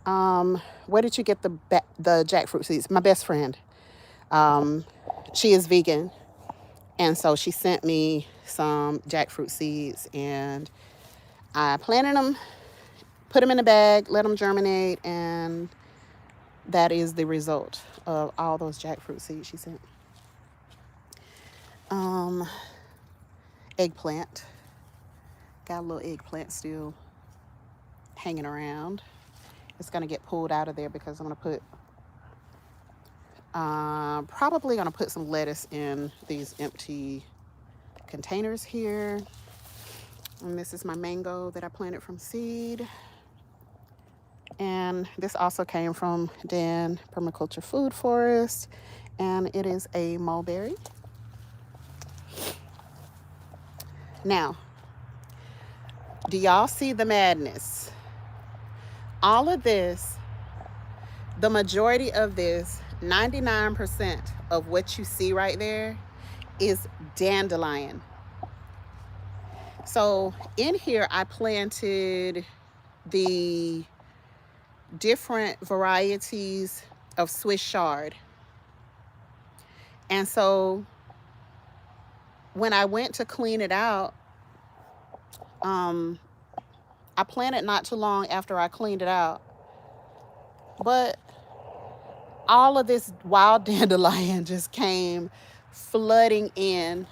Where did you get the jackfruit seeds? My best friend. She is vegan, and so she sent me some jackfruit seeds, and I planted them, put them in a bag, let them germinate, and that is the result of all those jackfruit seeds she sent. Eggplant. Got a little eggplant still hanging around. It's going to get pulled out of there because I'm going to put, probably going to put some lettuce in these empty containers here. And this is my mango that I planted from seed. And this also came from Dan Permaculture Food Forest. And it is a mulberry. Now, do y'all see the madness? All of this, the majority of this, 99% of what you see right there is dandelion. So in here, I planted the different varieties of Swiss chard. And so when I went to clean it out, I planted not too long after I cleaned it out. But all of this wild dandelion just came flooding in,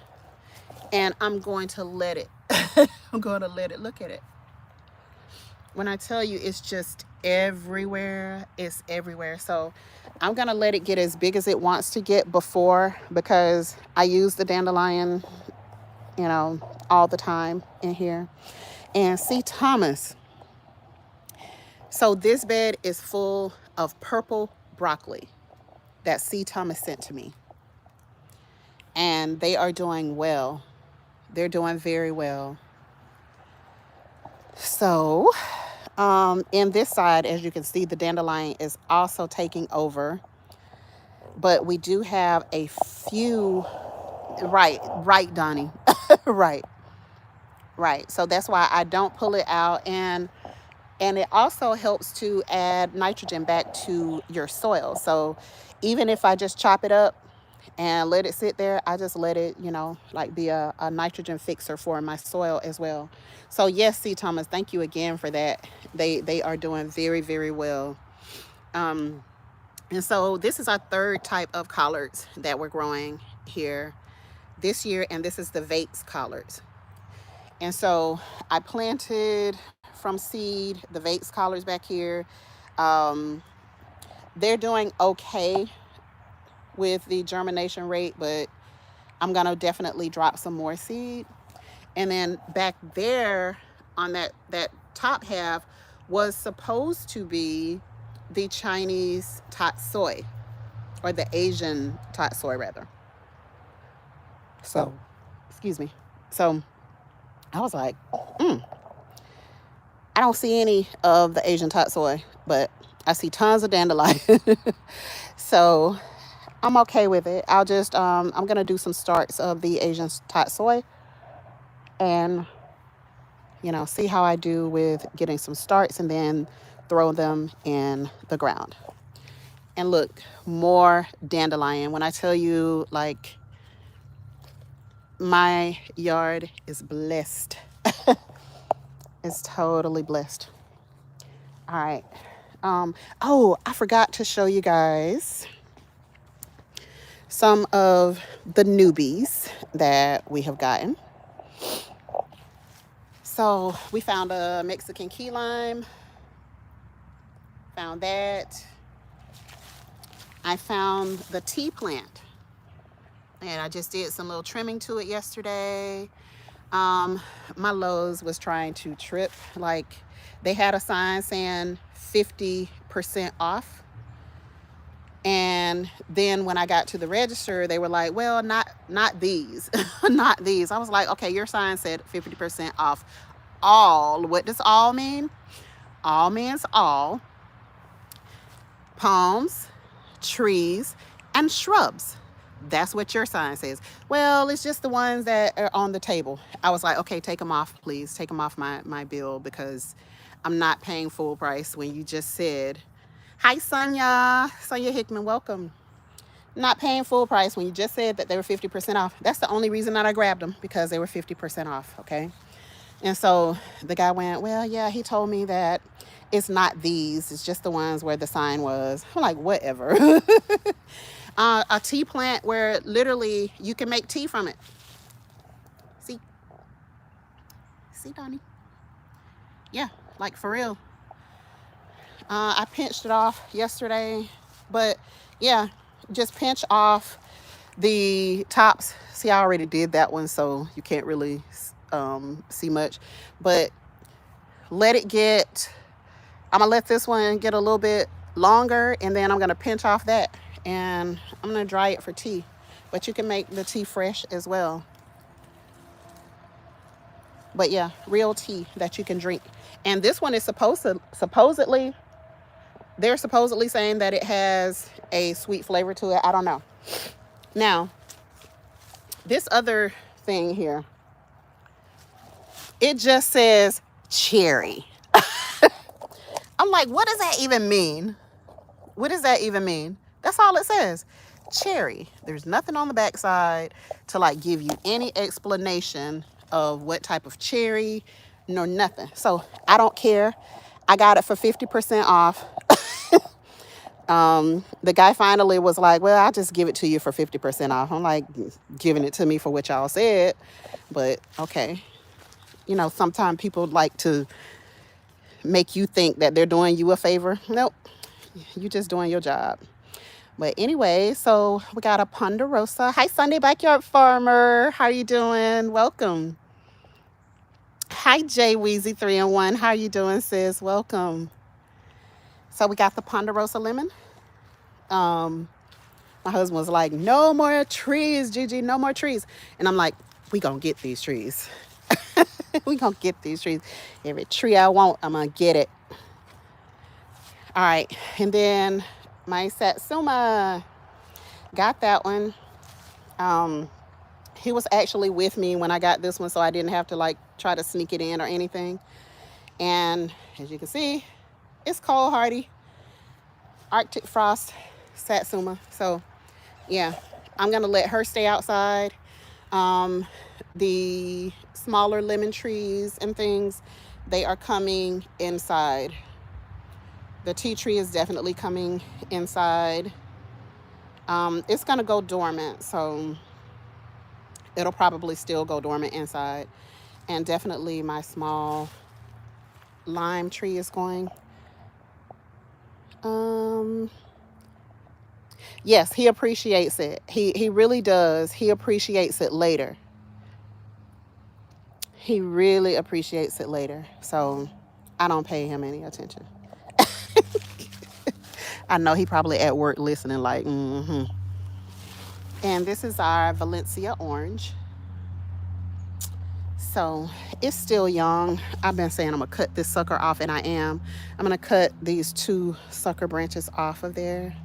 and I'm going to let it. I'm going to let it. Look at it. When I tell you it's just everywhere, it's everywhere. So I'm going to let it get as big as it wants to get before, because I use the dandelion, all the time in here. And see, Thomas. So this bed is full of purple broccoli that C. Thomas sent to me. And they are doing well. They're doing very well. So in this side, as you can see, the dandelion is also taking over. But we do have a few, right, Donnie, right. So that's why I don't pull it out. And it also helps to add nitrogen back to your soil. So even if I just chop it up and let it sit there, I just let it, be a nitrogen fixer for my soil as well. So yes, C. Thomas, thank you again for that. They are doing very, very well. And so this is our 3rd type of collards that we're growing here this year. And this is the Vates collards. And so I planted from seed the Vates collards back here. They're doing okay with the germination rate, but I'm going to definitely drop some more seed. And then back there on that top half was supposed to be the Chinese tot soy, or the Asian tot soy rather. So, excuse me. So I was like, I don't see any of the Asian tot soy, but I see tons of dandelion. So I'm okay with it. I'll just, I'm going to do some starts of the Asian tot soy and, see how I do with getting some starts, and then throw them in the ground. And look, more dandelion. When I tell you, my yard is blessed. It's totally blessed. All right. I forgot to show you guys some of the newbies that we have gotten. So we found a Mexican key lime. Found that. I found the tea plant. And I just did some little trimming to it yesterday. My Lowe's was trying to trip. Like, they had a sign saying 50% off. And then when I got to the register, they were like, well, not these, not these. I was like, okay, your sign said 50% off all. What does all mean? All means all. Palms, trees, and shrubs. That's what your sign says. Well, it's just the ones that are on the table. I was like, okay, take them off, please. Take them off my bill, because I'm not paying full price when you just said, hi, Sonia Hickman, welcome. Not paying full price when you just said that they were 50% off. That's the only reason that I grabbed them, because they were 50% off, okay? And so the guy went, well, yeah, he told me that it's not these. It's just the ones where the sign was. I'm like, whatever. A tea plant where literally you can make tea from it. See, Donnie? Yeah, like for real. I pinched it off yesterday, but yeah, just pinch off the tops. See, I already did that one, so you can't really see much, but let it get, I'm gonna let this one get a little bit longer, and then I'm gonna pinch off that, and I'm gonna dry it for tea. But you can make the tea fresh as well. But yeah, real tea that you can drink. And this one is supposedly, they're supposedly saying that it has a sweet flavor to it. I don't know. Now, this other thing here, it just says cherry. I'm like, what does that even mean? What does that even mean? That's all it says. Cherry. There's nothing on the backside to like give you any explanation of what type of cherry, nor nothing. So I don't care. I got it for 50% off. The guy finally was like, well, I'll just give it to you for 50% off. I'm like, giving it to me for what y'all said, but okay. You know, sometimes people like to make you think that they're doing you a favor. Nope, you just doing your job. But anyway, so we got a Ponderosa. Hi, Sunday Backyard Farmer. How are you doing? Welcome. Hi, Jay Weezy 3-in-1. How are you doing, sis? Welcome. So we got the Ponderosa lemon. My husband was like, no more trees, Gigi, no more trees. And I'm like, we gonna get these trees. We gonna get these trees. Every tree I want, I'm gonna get it. All right, and then my Satsuma, got that one. He was actually with me when I got this one, so I didn't have to like try to sneak it in or anything. And as you can see, it's cold hardy, Arctic frost Satsuma. So yeah, I'm gonna let her stay outside. The smaller lemon trees and things, they are coming inside. The tea tree is definitely coming inside. It's gonna go dormant, so it'll probably still go dormant inside. And definitely my small lime tree is going. Yes, he appreciates it. He really does. He appreciates it later. He really appreciates it later. So I don't pay him any attention. I know he probably at work listening like, mm-hmm. And this is our Valencia Orange. So it's still young. I've been saying I'm gonna cut this sucker off, and I am. I'm gonna cut these 2 sucker branches off of there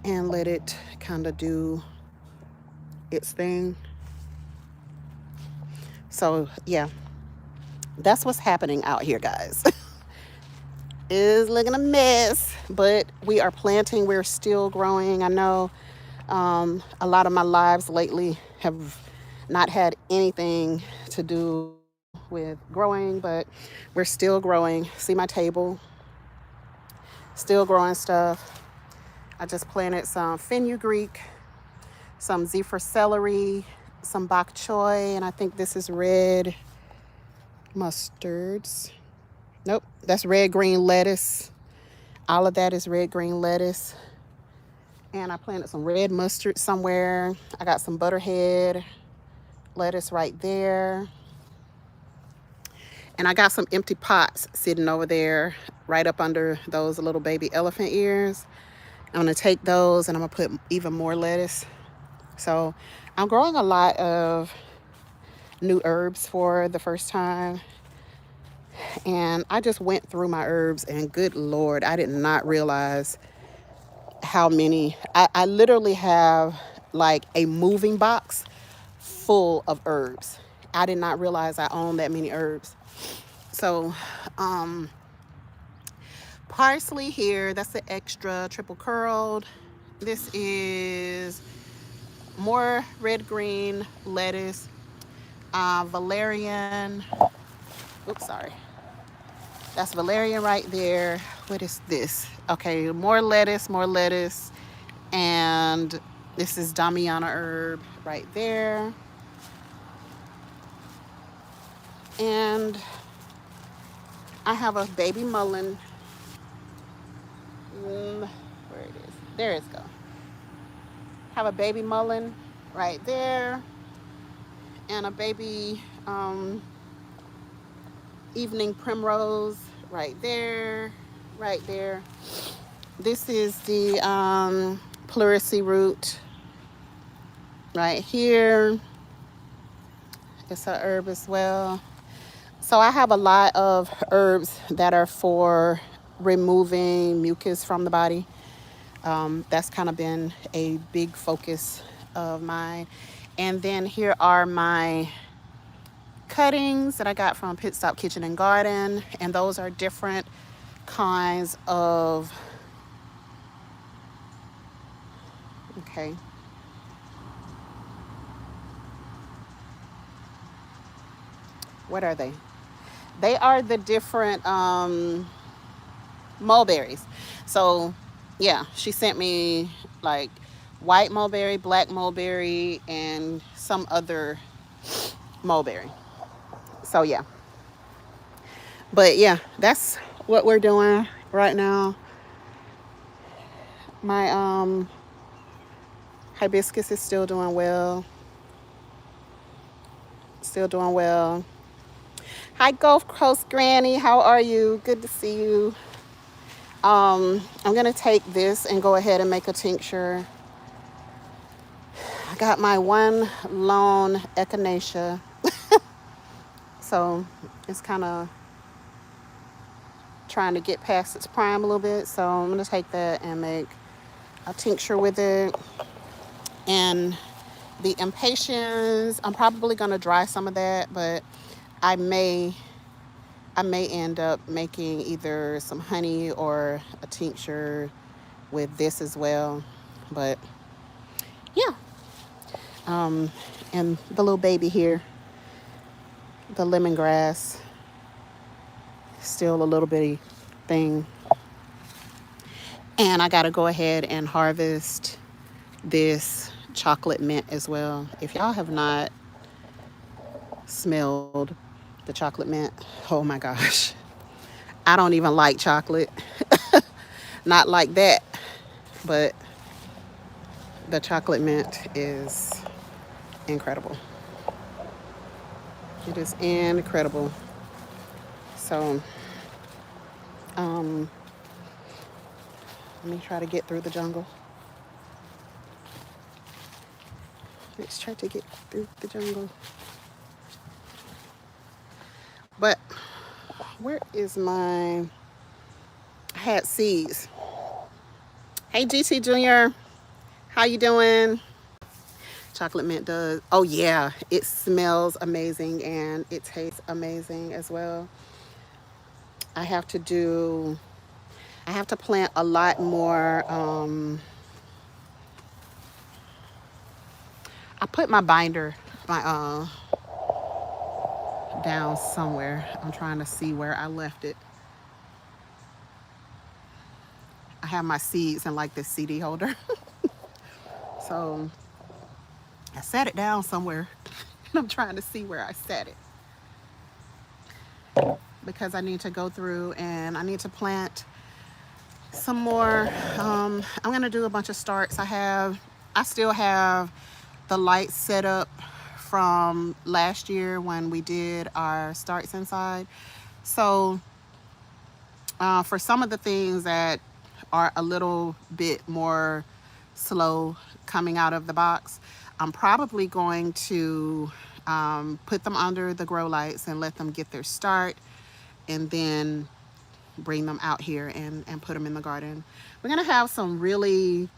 and let it kind of do its thing. So yeah, that's what's happening out here, guys. Is looking a mess, but we are planting. We're still growing. I know a lot of my lives lately have not had anything to do with growing, but we're still growing. See my table? Still growing stuff. I just planted some fenugreek, some zephyr celery, some bok choy, and I think this is red mustards. Nope, that's red green lettuce. All of that is red green lettuce. And I planted some red mustard somewhere. I got some butterhead lettuce right there. And I got some empty pots sitting over there right up under those little baby elephant ears. I'm gonna take those and I'm gonna put even more lettuce. So I'm growing a lot of new herbs for the first time. And I just went through my herbs and good Lord, I did not realize how many. I literally have like a moving box full of herbs. I did not realize I owned that many herbs. So, parsley here, that's the extra triple curled. This is more red green lettuce. Valerian. Oops, sorry. That's valerian right there. What is this? Okay, more lettuce, more lettuce. And this is Damiana herb right there. And I have a baby mullein. Where it is. There it's go. Have a baby mullein right there. And a baby evening primrose right there. Right there. This is the pleurisy root right here. It's a herb as well. So I have a lot of herbs that are for removing mucus from the body. That's kind of been a big focus of mine. And then here are my cuttings that I got from Pit Stop Kitchen and Garden. And those are different kinds of, okay. What are they? They are the different mulberries. So yeah, she sent me like white mulberry, black mulberry, and some other mulberry. So yeah. But yeah, that's what we're doing right now. My hibiscus is still doing well. Still doing well. Hi, Gulf Coast Granny. How are you? Good to see you. I'm going to take this and go ahead and make a tincture. I got my one lone echinacea. So it's kind of trying to get past its prime a little bit. So I'm going to take that and make a tincture with it. And the impatiens, I'm probably going to dry some of that, but I may end up making either some honey or a tincture with this as well. But yeah. And the little baby here, the lemongrass, still a little bitty thing. And I got to go ahead and harvest this chocolate mint as well. If y'all have not smelled the chocolate mint, oh my gosh. I don't even like chocolate. Not like that. But the chocolate mint is incredible. It is incredible. So, let me try to get through the jungle. Let's try to get through the jungle. But where is my, I had seeds. Hey, GT Jr., how you doing? Chocolate mint does. Oh yeah, it smells amazing and it tastes amazing as well. I have to plant a lot more. I put my binder, down somewhere. I'm trying to see where I left it. I have my seeds in like this CD holder. So I set it down somewhere and I'm trying to see where I set it. because I need to go through and I need to plant some more. I'm gonna do a bunch of starts. I still have the lights set up from last year when we did our starts inside. So for some of the things that are a little bit more slow coming out of the box, I'm probably going to put them under the grow lights and let them get their start, and then bring them out here and put them in the garden. We're gonna have some really,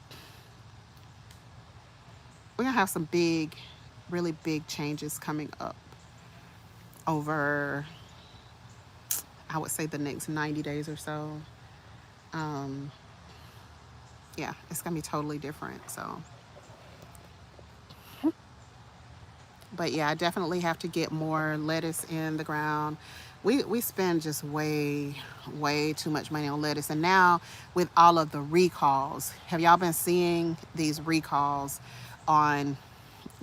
we're gonna have some big, really big changes coming up over, I would say, the next 90 days or so. Um, yeah, it's gonna be totally different. So, but yeah, I definitely have to get more lettuce in the ground. We spend just way too much money on lettuce, and now with all of the recalls, have y'all been seeing these recalls on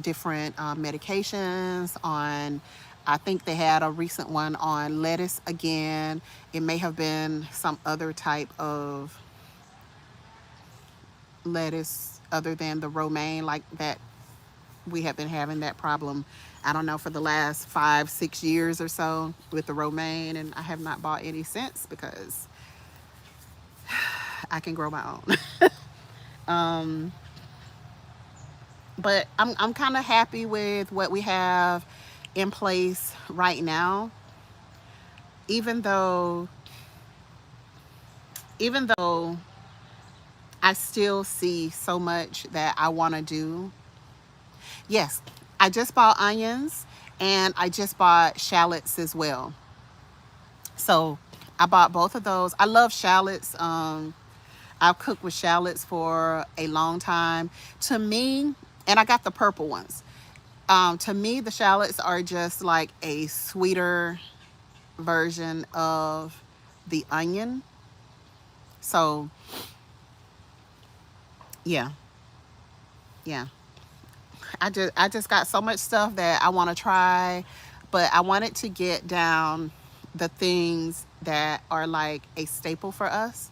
different medications? On, I think they had a recent one on lettuce again. It may have been some other type of lettuce other than the romaine, like that we have been having that problem, I don't know, for the last 5 6 years or so with the romaine, and I have not bought any since because I can grow my own. um, but I'm kind of happy with what we have in place right now, even though even though I still see so much that I want to do. Yes, I just bought onions and I just bought shallots as well. So I bought both of those. I love shallots. I've cooked with shallots for a long time. To me, and I got the purple ones. To me, the shallots are just like a sweeter version of the onion. So yeah, yeah. I just got so much stuff that I want to try, but I wanted to get down the things that are like a staple for us.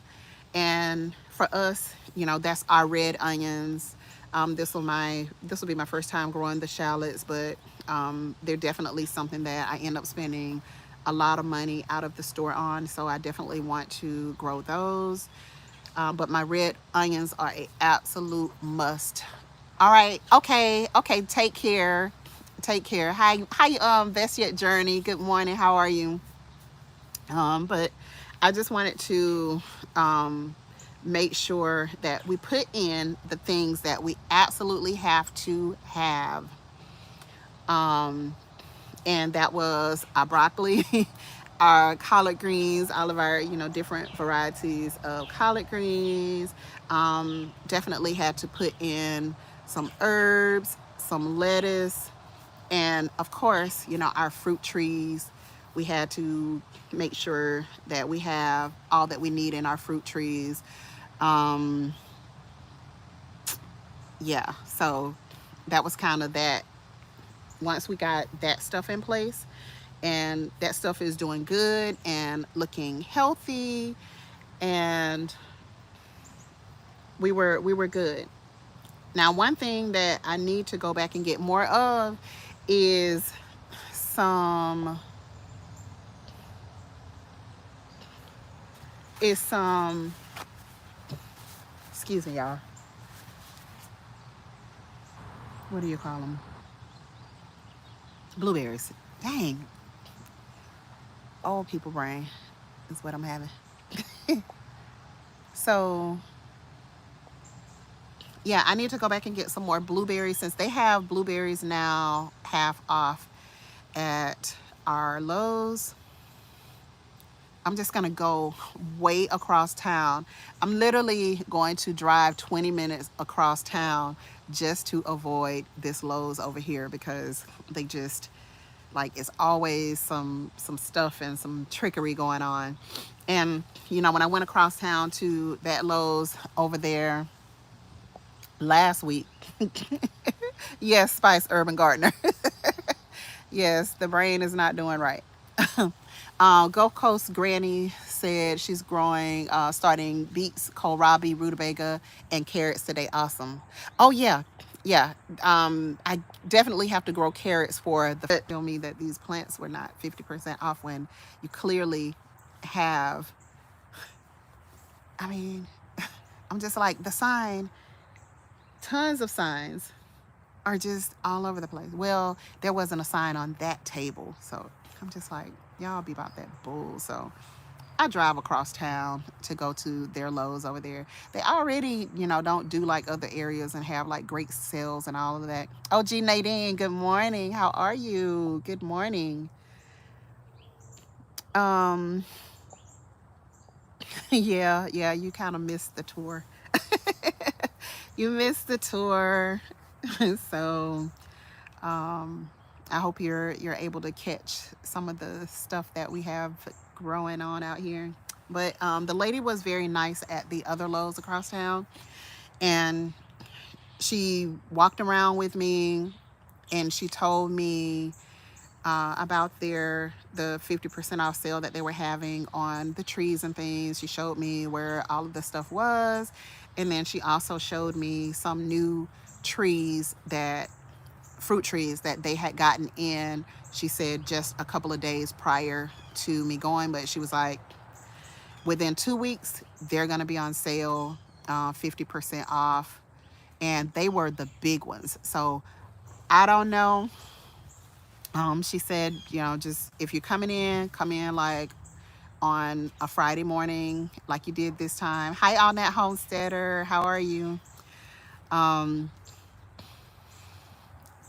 And for us, that's our red onions. This will be my first time growing the shallots, but they're definitely something that I end up spending a lot of money out of the store on. So I definitely want to grow those. But my red onions are a absolute must. All right. Okay. Okay. Take care. Take care. Hi, Vestiate Journey. Good morning. How are you? But I just wanted to make sure that we put in the things that we absolutely have to have. Um, and that was our broccoli, our collard greens, all of our, different varieties of collard greens. Definitely had to put in some herbs, some lettuce, and of course, our fruit trees. We had to make sure that we have all that we need in our fruit trees. Um, yeah, so that was kind of that. Once we got that stuff in place, and that stuff is doing good and looking healthy, and we were good. Now, one thing that I need to go back and get more of is some some, excuse me, y'all. What do you call them? Blueberries. Dang, old people brain is what I'm having. So yeah, I need to go back and get some more blueberries since they have blueberries now half off at our Lowe's. I'm just gonna go way across town. I'm literally going to drive 20 minutes across town just to avoid this Lowe's over here because they just, like, it's always some stuff and some trickery going on. And when I went across town to that Lowe's over there last week, yes, Spice Urban Gardener. Yes, the brain is not doing right. Gulf Coast Granny said she's growing, starting beets, kohlrabi, rutabaga, and carrots today. Awesome. Oh yeah, yeah. I definitely have to grow carrots for the tell me that these plants were not 50% off when you clearly have. I mean, I'm just like the sign. Tons of signs are just all over the place. Well, there wasn't a sign on that table, so I'm just like, y'all be about that bull. So I drive across town to go to their Lowe's over there. They already, don't do like other areas and have like great sales and all of that. Oh, G Nadine, good morning. How are you? Good morning. Um, yeah, you kind of missed the tour. You missed the tour. So, um, I hope you're able to catch some of the stuff that we have growing on out here. But the lady was very nice at the other Lowe's across town, and she walked around with me, and she told me about the 50% off sale that they were having on the trees and things. She showed me where all of the stuff was, and then she also showed me some new trees that fruit trees that they had gotten in. She said just a couple of days prior to me going, but she was like, within 2 weeks, they're going to be on sale, 50% off. And they were the big ones. So I don't know. She said, just if you're coming in, come in like on a Friday morning, like you did this time. Hi, on that homesteader. How are you? Um,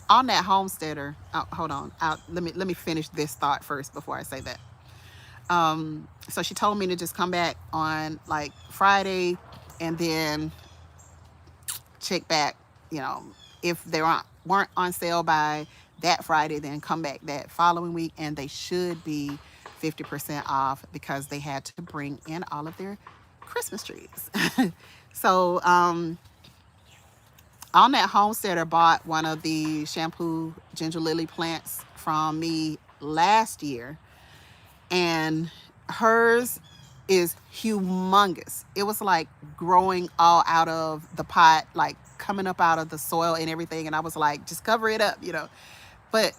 on that homesteader. Oh, hold on. Let me finish this thought first before I say that. So she told me to just come back on like Friday, and then check back, you know, if they weren't on sale by that Friday, then come back that following week, and they should be 50% off because they had to bring in all of their Christmas trees. So, on that homesteader bought one of the shampoo ginger lily plants from me last year, and hers is humongous. It was like growing all out of the pot, like coming up out of the soil and everything. And I was like, just cover it up. But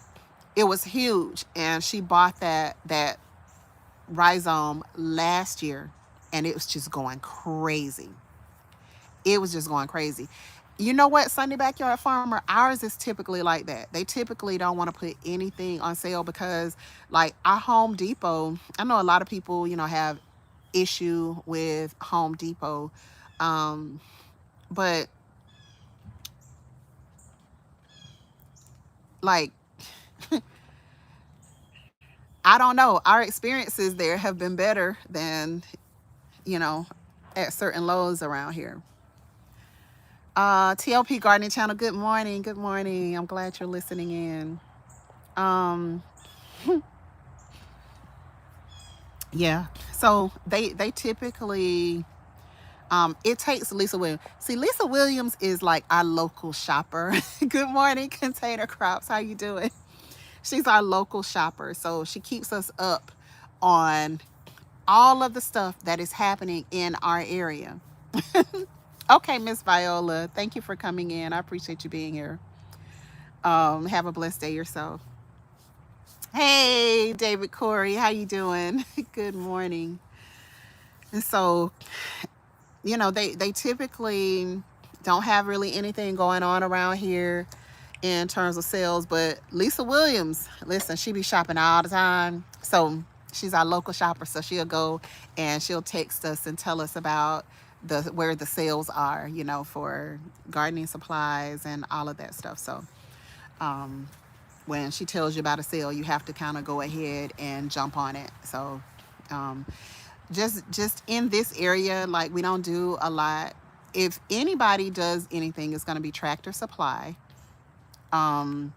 it was huge. And she bought that rhizome last year, and it was just going crazy. It was just going crazy. You know what, Sunday Backyard Farmer, ours is typically like that. They typically don't want to put anything on sale because, like, our Home Depot, I know a lot of people, have issue with Home Depot. Um, but, like, I don't know. Our experiences there have been better than, you know, at certain Lowe's around here. TLP Gardening Channel, good morning. Good morning. I'm glad you're listening in. Um, yeah. So they typically it takes Lisa Williams. See, Lisa Williams is like our local shopper. Good morning, Container Crops. How you doing? She's our local shopper. So she keeps us up on all of the stuff that is happening in our area. Okay, Miss Viola, thank you for coming in. I appreciate you being here. Have a blessed day yourself. Hey, David Corey, how you doing? Good morning. And so, they typically don't have really anything going on around here in terms of sales, but Lisa Williams, listen, she be shopping all the time. So she's our local shopper. So she'll go and she'll text us and tell us about where the sales are, for gardening supplies and all of that stuff. So um, when she tells you about a sale, you have to kind of go ahead and jump on it. So um, just in this area, like, we don't do a lot. If anybody does anything, it's going to be Tractor Supply. Um,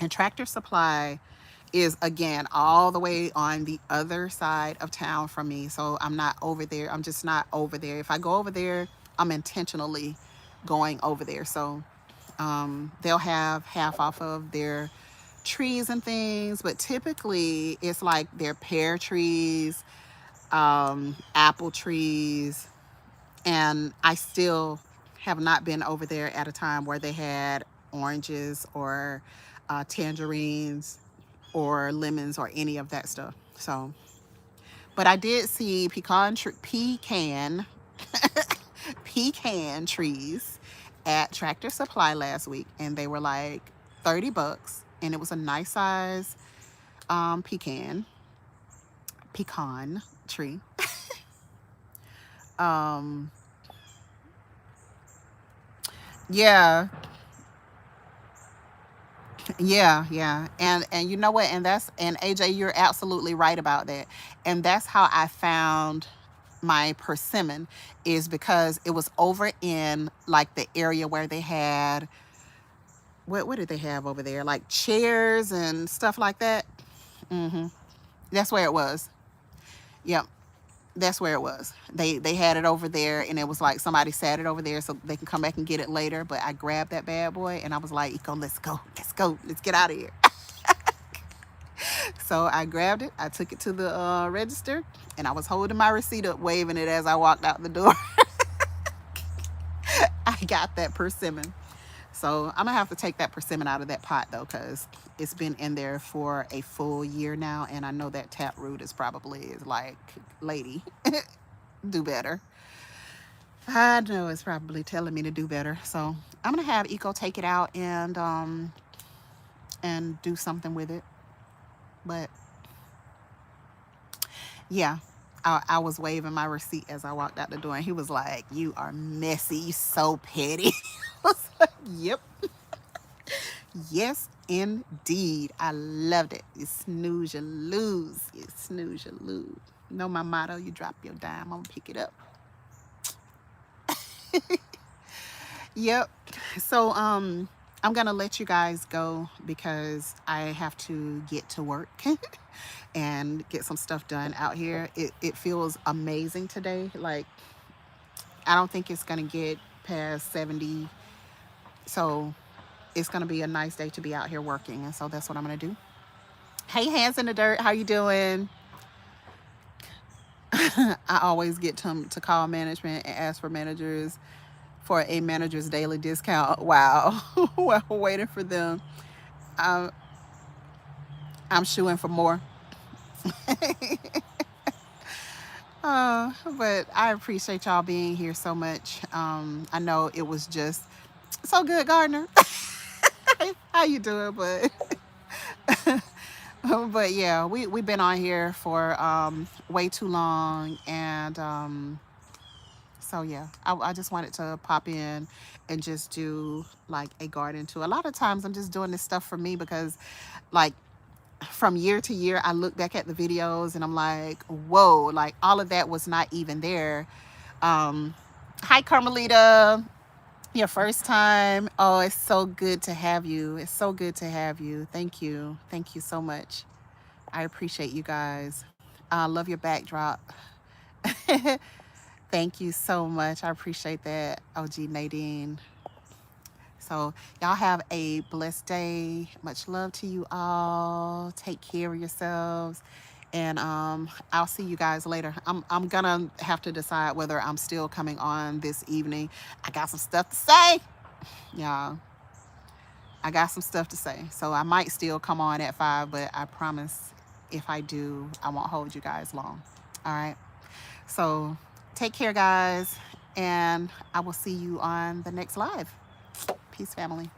and Tractor Supply is, again, all the way on the other side of town from me. So I'm not over there. I'm just not over there. If I go over there, I'm intentionally going over there. So they'll have half off of their trees and things, but typically it's like their pear trees, apple trees, and I still have not been over there at a time where they had oranges or tangerines or lemons or any of that stuff. So, but I did see pecan trees at Tractor Supply last week, and they were like $30, and it was a nice size pecan tree. um yeah, yeah, and you know what, and AJ, you're absolutely right about that. And that's how I found my persimmon, is because it was over in like the area where they had, what did they have over there, like chairs and stuff like that. That's where it was. Yep, that's where it was. They had it over there, and it was like somebody sat it over there so they can come back and get it later. But I grabbed that bad boy and I was like, Eco, let's go, let's get out of here. So I grabbed it, I took it to the register, and I was holding my receipt up, waving it as I walked out the door. I got that persimmon. So I'm gonna have to take that persimmon out of that pot though, because it's been in there for a full year now, and I know that taproot is probably like, lady, do better. I know it's probably telling me to do better. So I'm gonna have Eco take it out and do something with it. But yeah, I was waving my receipt as I walked out the door, and he was like, "You are messy, you so petty." I was like, "Yep." Yes, indeed. I loved it. You snooze, you lose. You snooze, you lose. You know my motto, you drop your dime, I'm gonna pick it up. Yep. So I'm gonna let you guys go because I have to get to work and get some stuff done out here. It feels amazing today. Like, I don't think it's gonna get past 70. So it's gonna be a nice day to be out here working, and so that's what I'm gonna do. Hey, hands in the dirt, how you doing? I always get to call management and ask for managers for a manager's daily discount. Wow. While waiting for them, I'm shooing for more. But I appreciate y'all being here so much. I know it was just so good, Gardner. How you doing? But yeah, we've been on here for way too long, and so yeah, I just wanted to pop in and just do like a garden tour. A lot of times I'm just doing this stuff for me because, like, from year to year, I look back at the videos and I'm like, whoa, like all of that was not even there. Hi, Carmelita. Your first time. Oh, it's so good to have you. It's so good to have you. Thank you. Thank you so much. I appreciate you guys. I love your backdrop. Thank you so much. I appreciate that, OG Nadine. So y'all have a blessed day. Much love to you all. Take care of yourselves. And I'll see you guys later. I'm gonna have to decide whether I'm still coming on this evening. I got some stuff to say, y'all. I got some stuff to say. So I might still come on at 5, but I promise if I do, I won't hold you guys long. All right. So take care, guys, and I will see you on the next live. Peace, family.